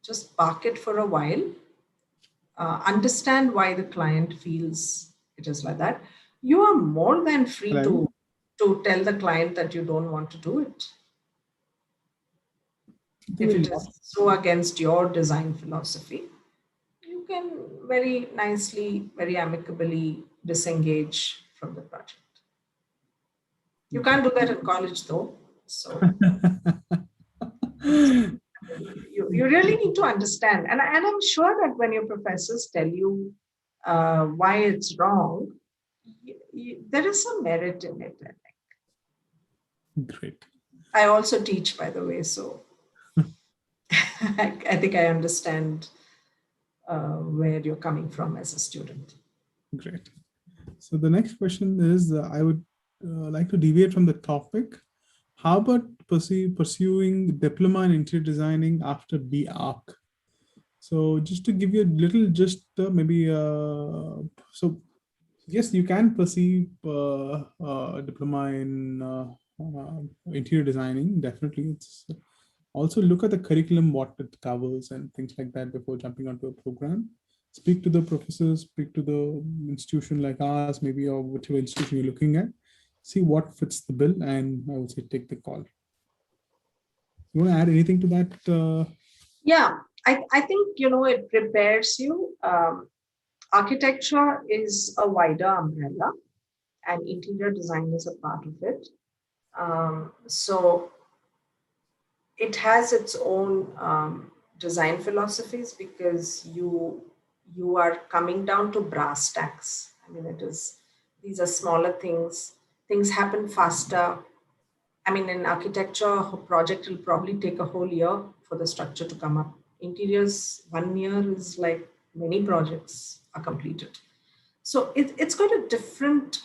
Just park it for a while. Understand why the client feels it is like that. You are more than free Hello? to tell the client that you don't want to do it. I think If we it is lost. so against your design philosophy, you can very nicely, very amicably disengage from the project. You can't do that in college though. So you really need to understand. And I'm sure that when your professors tell you why it's wrong, there is some merit in it. Great. I also teach, by the way, so I think I understand where you're coming from as a student. Great. So the next question is, I would like to deviate from the topic. How about pursuing diploma in interior designing after B.Arch? So just to give you a little, just maybe, so yes, you can pursue diploma in interior designing. Definitely, it's Also look at the curriculum, what it covers and things like that before jumping onto a program. Speak to the professors, speak to the institution like ours, maybe, or whichever institution you're looking at. See what fits the bill, and I would say take the call. You want to add anything to that? Yeah, I think, it prepares you. Architecture is a wider umbrella, and interior design is a part of it. So it has its own design philosophies, because you are coming down to brass tacks. I mean, these are smaller things. Things happen faster. I mean, in architecture, a project will probably take a whole year for the structure to come up. Interiors, 1 year is like many projects are completed. So it's got a different,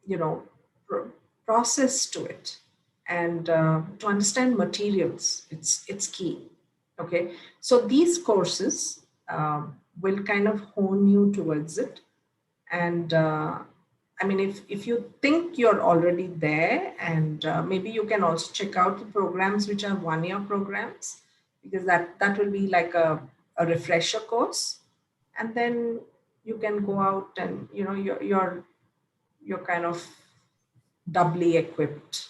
you know, process to it. And to understand materials, it's key. Okay, so these courses will kind of hone you towards it. And I mean, if you think you're already there, and maybe you can also check out the programs which are 1 year programs, because that will be like a refresher course. And then you can go out, and you're kind of doubly equipped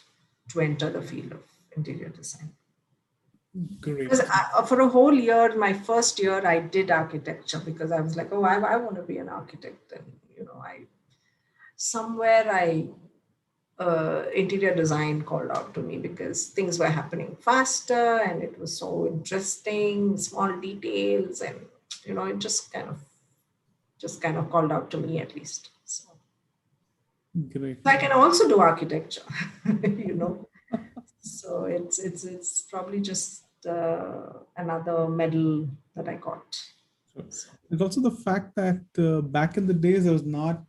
to enter the field of interior design. Because Great. for a whole year, my first year, I did architecture, because I was like, oh, I want to be an architect. And, I interior design called out to me, because things were happening faster and it was so interesting, small details, and, it just kind of called out to me, at least. So Great. I can also do architecture, you know. So it's probably just another medal that I got. So, There's also the fact that back in the days, there was not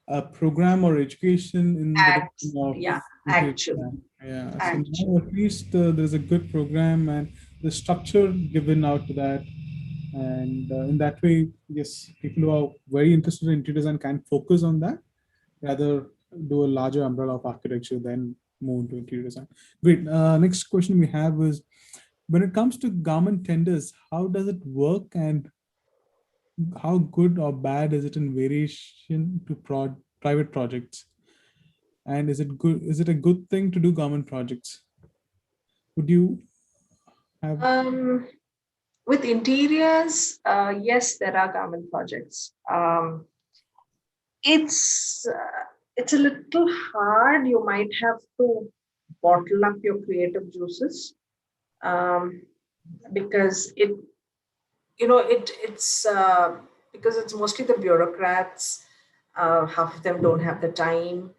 a program or education in the development of yeah, interior actually, design. Yeah, so now actually. at least there's a good program and the structure given out to that. And in that way, yes, people who are very interested in interior design can focus on that, rather do a larger umbrella of architecture, then move into interior design. Great. Next question we have is, when it comes to government tenders, how does it work, and how good or bad is it in variation to private projects? And is it good? Is it a good thing to do government projects? Would you have? Um, with interiors, yes, there are government projects. It's a little hard. You might have to bottle up your creative juices, um, because it's because it's mostly the bureaucrats. Half of them don't have the time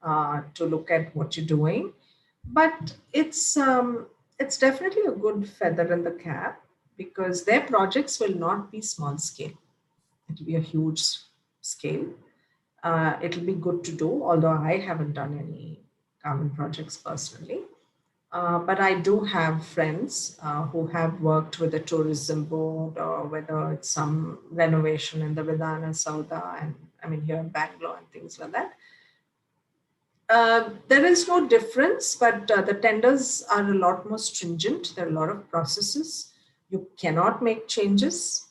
to look at what you're doing, but it's definitely a good feather in the cap, because their projects will not be small scale. It'll be a huge scale. It'll be good to do, although I haven't done any carbon projects personally. But I do have friends who have worked with the tourism board, or whether it's some renovation in the Vidana Sauda, and I mean here in Bangalore and things like that. There is no difference, but the tenders are a lot more stringent. There are a lot of processes. You cannot make changes,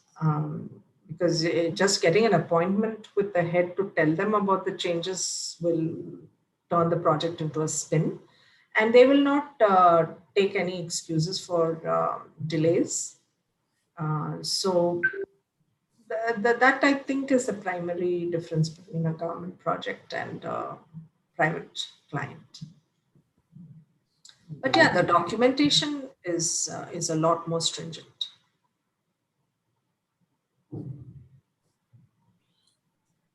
because just getting an appointment with the head to tell them about the changes will turn the project into a spin. And they will not take any excuses for delays. So that I think is the primary difference between a government project and a private client. But yeah, the documentation is a lot more stringent.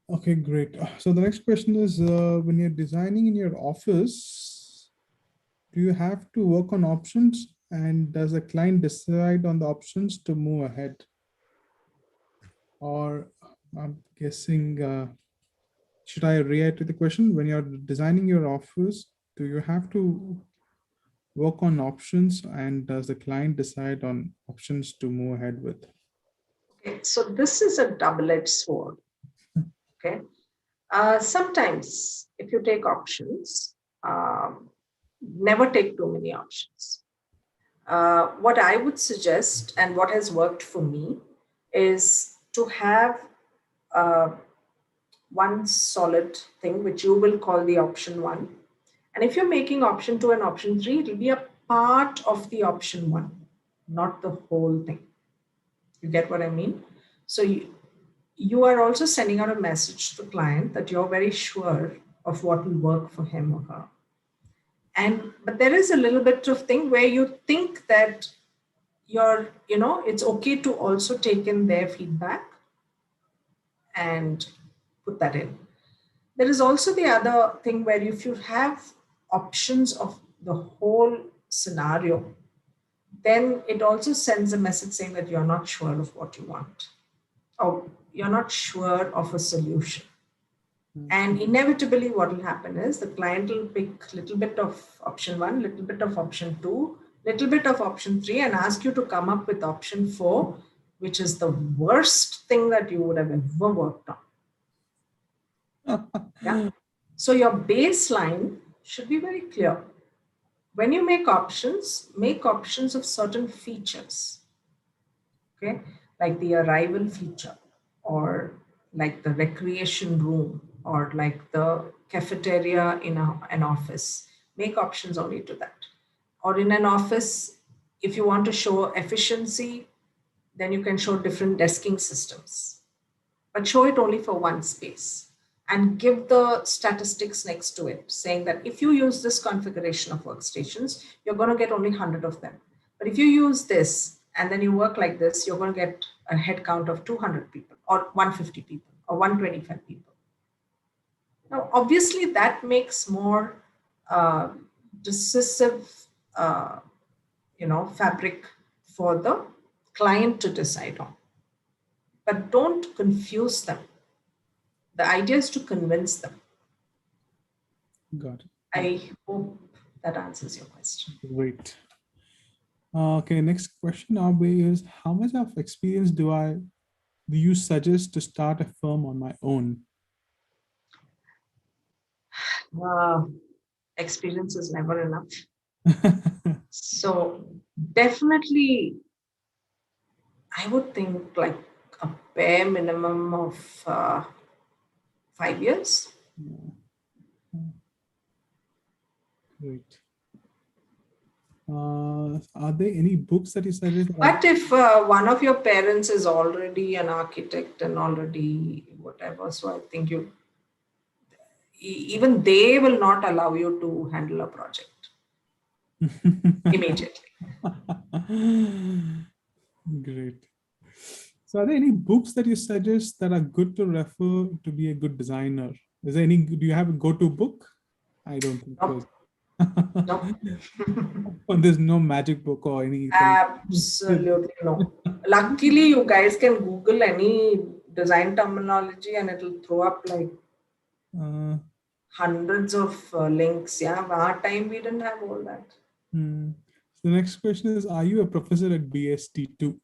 Okay, great. So the next question is, when you're designing in your office, do you have to work on options, and does the client decide on the options to move ahead? Or I'm guessing, should I reiterate the question? When you're designing your office, do you have to work on options, and does the client decide on options to move ahead with? Okay, so this is a double-edged sword. Okay, sometimes if you take options, never take too many options. What I would suggest and what has worked for me is to have uh, one solid thing, which you will call the option one. And if you're making option two and option three, it will be a part of the option one, not the whole thing. You get what I mean? So you are also sending out a message to the client that you're very sure of what will work for him or her. And but there is a little bit of thing where you think that it's okay to also take in their feedback and put that in. There is also the other thing where if you have options of the whole scenario, then it also sends a message saying that you're not sure of what you want or you're not sure of a solution. And inevitably, what will happen is the client will pick a little bit of option one, little bit of option two, little bit of option three, and ask you to come up with option four, which is the worst thing that you would have ever worked on. Yeah. So your baseline should be very clear. When you make options of certain features, okay, like the arrival feature, or like the recreation room, or like the cafeteria in an office. Make options only to that. Or in an office, if you want to show efficiency, then you can show different desking systems, but show it only for one space and give the statistics next to it, saying that if you use this configuration of workstations, you're going to get only 100 of them. But if you use this and then you work like this, you're going to get a head count of 200 people or 150 people or 125 people. Now, obviously, that makes more decisive, uh, fabric for the client to decide on. But don't confuse them. The idea is to convince them. Got it. I hope that answers your question. Great. Okay, next question is how much of experience do you suggest to start a firm on my own? Uh, Experience is never enough. So definitely, I would think like a bare minimum of 5 years. Great. Are there any books that you suggest? But if one of your parents is already an architect and already whatever, so I think even they will not allow you to handle a project immediately. Great. So are there any books that you suggest that are good to refer to be a good designer? Do you have a go-to book? I don't think so. Nope. There's no magic book or anything. Absolutely no. Luckily, you guys can Google any design terminology and it'll throw up like hundreds of links. Yeah, our time we didn't have all that. So the next question is, are you a professor at BST too?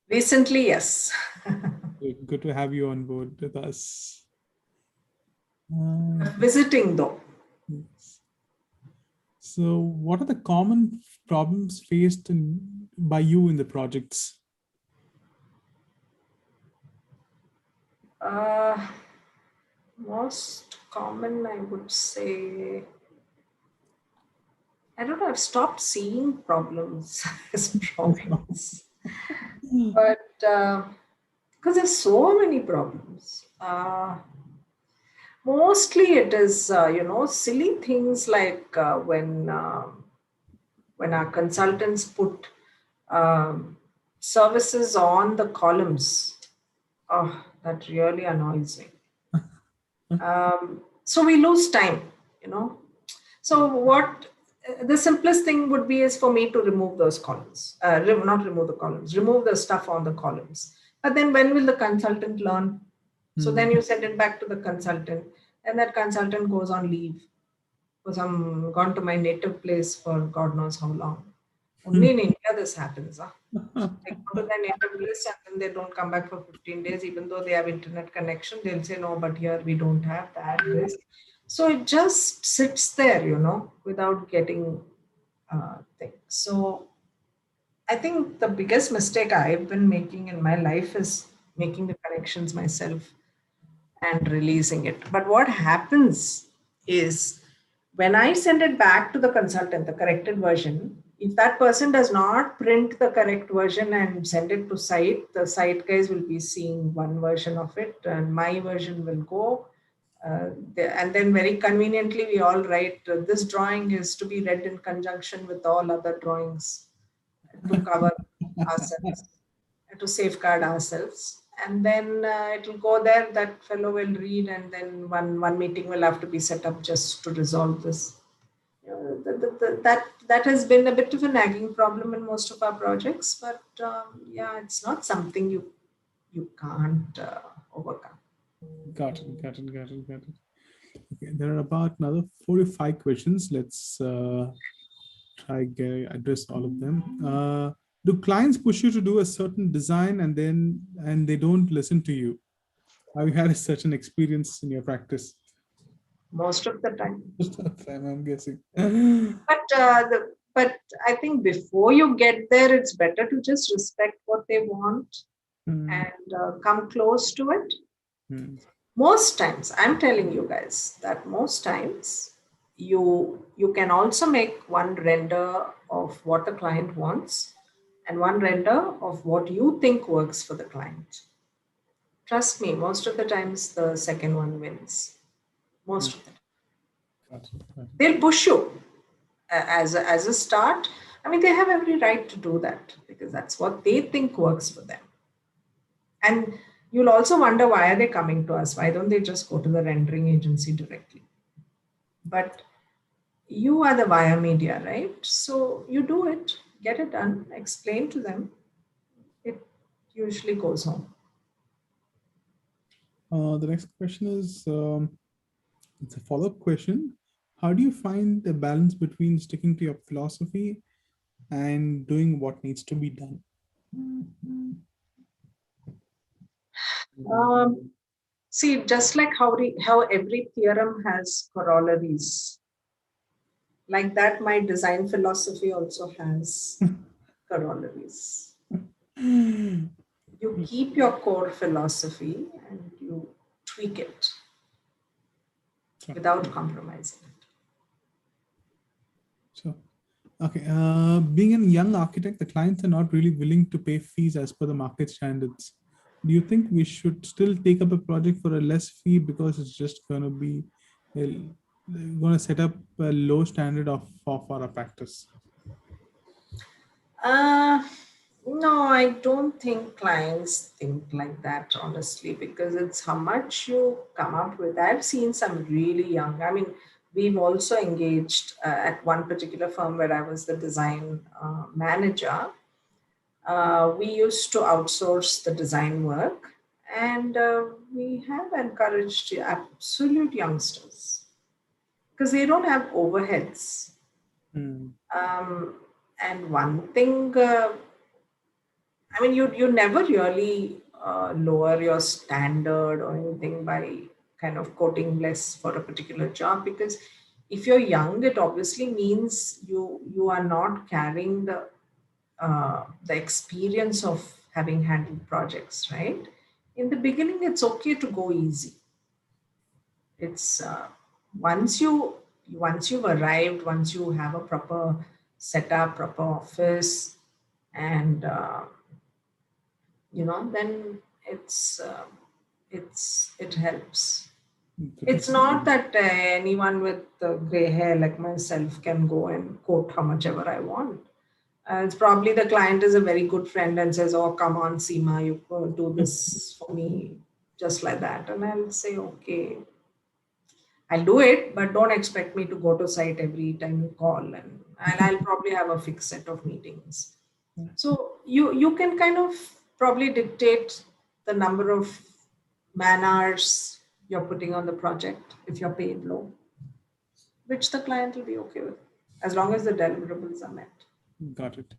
Recently, yes. Good to have you on board with us. Visiting though. Yes. So what are the common problems faced by you in the projects? Most common, I would say, I don't know, I've stopped seeing problems as problems. But because there's so many problems. Mostly it is, silly things like when our consultants put services on the columns. Oh, that really annoys me. So we lose time. So what the simplest thing would be is for me to remove those columns, not remove the columns, remove the stuff on the columns. But then when will the consultant learn? So then you send it back to the consultant and that consultant goes on leave because I'm gone to my native place for God knows how long. Only in India this happens. Huh? They go to their native place and then they don't come back for 15 days, even though they have internet connection. They'll say, no, but here we don't have that. This. So it just sits there, without getting thing. So I think the biggest mistake I've been making in my life is making the corrections myself and releasing it. But what happens is when I send it back to the consultant, the corrected version, if that person does not print the correct version and send it to site, the site guys will be seeing one version of it and my version will go. And then very conveniently, we all write this drawing is to be read in conjunction with all other drawings to cover ourselves, to safeguard ourselves. And then it will go there, that fellow will read, and then one meeting will have to be set up just to resolve this. That has been a bit of a nagging problem in most of our projects, but yeah, it's not something you can't overcome. Got it. Got it. Got it. Got it. Okay, there are about another 45 questions. Let's try address all of them. Do clients push you to do a certain design and they don't listen to you? Have you had such an experience in your practice? Most of the time. Most of the time, I'm guessing. But I think before you get there, it's better to just respect what they want Hmm. and come close to it. Hmm. Most times, I'm telling you guys that most times you can also make one render of what the client wants and one render of what you think works for the client. Trust me, most of the times the second one wins. Hmm. Most of the time. Got it. Got it. They'll push you as a start. I mean, they have every right to do that because that's what they think works for them. And you'll also wonder, why are they coming to us? Why don't they just go to the rendering agency directly? But you are the via media, right? So you do it, get it done, explain to them. It usually goes home. The next question is it's a follow-up question. How do you find the balance between sticking to your philosophy and doing what needs to be done? Um, See, just like how every theorem has corollaries, like that, my design philosophy also has corollaries. You keep your core philosophy and you tweak it So, without compromising it. so okay. Being a young architect, the clients are not really willing to pay fees as per the market standards. Do you think we should still take up a project for a less fee because it's just going to be going to set up a low standard of our practice? Uh, no, I don't think clients think like that, honestly, because it's how much you come up with. I've seen some really young, I mean, we've also engaged at one particular firm where I was the design manager. We used to outsource the design work, and we have encouraged absolute youngsters because they don't have overheads. Hmm. Um, and one thing, I mean, you never really lower your standard or anything by kind of quoting less for a particular job, because if you're young, it obviously means you are not carrying the experience of having handled projects, right? In the beginning, it's okay to go easy. It's once you once you've arrived, once you have a proper setup, proper office, and then it helps. It's not that anyone with gray hair like myself can go and quote how much ever I want. It's probably the client is a very good friend and says, "Oh, come on, Seema, you go do this for me," just like that. And I'll say, "Okay, I'll do it, but don't expect me to go to site every time you call." And I'll probably have a fixed set of meetings. So you can kind of probably dictate the number of man hours you're putting on the project if you're paid low, which the client will be okay with, as long as the deliverables are met. Got it.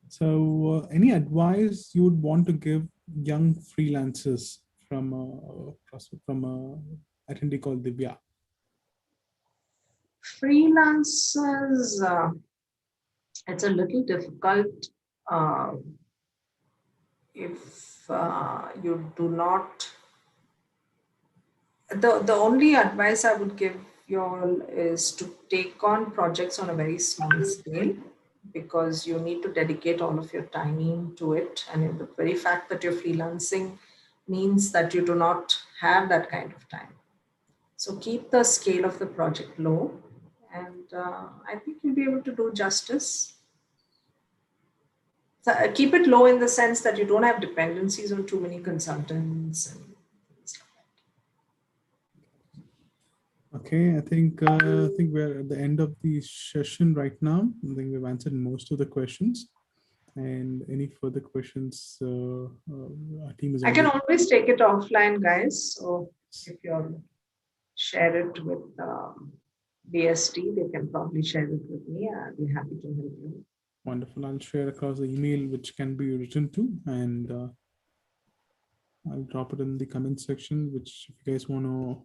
So, any advice you would want to give young freelancers from a attendee called Divya? Freelancers, It's a little difficult if you do not. The only advice I would give you all is to take on projects on a very small scale, because you need to dedicate all of your time into it. And the very fact that you're freelancing means that you do not have that kind of time. So keep the scale of the project low, and I think you'll be able to do justice. So, keep it low in the sense that you don't have dependencies on too many consultants and things like that. Okay, I think we're at the end of the session right now. I think we've answered most of the questions. And any further questions, our team is I can always. always take it offline, guys. So if you share it with BST, they can probably share it with me. I'll be happy to help you. Wonderful. I'll share across the email which can be written to, and I'll drop it in the comment section. Which, if you guys want to,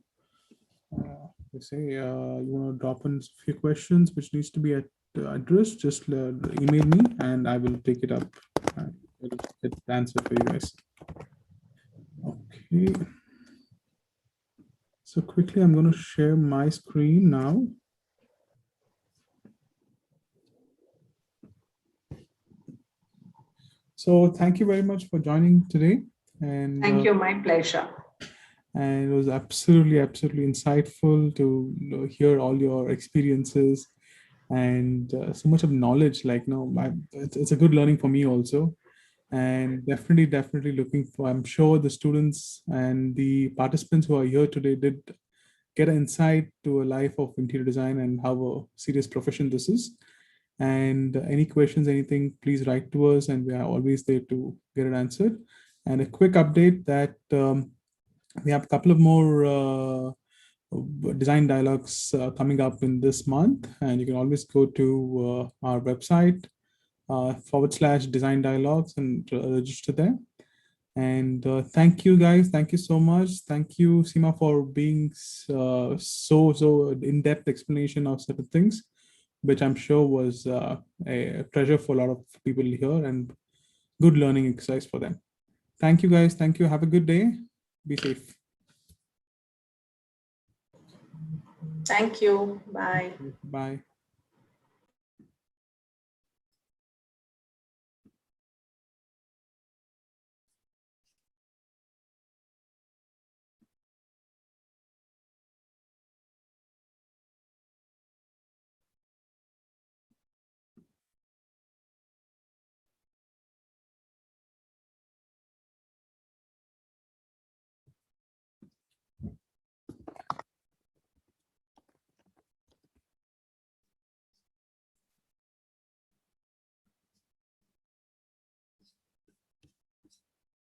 you want to drop in a few questions which needs to be addressed, just email me, and I will take it up and get the answer for you guys. Okay. So quickly, I'm going to share my screen now. So thank you very much for joining today. And thank you, my pleasure. And it was absolutely insightful to hear all your experiences and so much of knowledge. Like, it's a good learning for me also. And definitely looking for, I'm sure the students and the participants who are here today did get an insight to a life of interior design and how a serious profession this is. And any questions, anything, please write to us, and we are always there to get it answered. And a quick update that we have a couple of more design dialogues coming up in this month, and you can always go to our website /design dialogues and register there. And thank you guys, thank you so much. Thank you, Seema, for being so in-depth explanation of certain things, which I'm sure was a pleasure for a lot of people here and good learning exercise for them. Thank you guys, thank you, have a good day, be safe. Thank you, bye. Bye.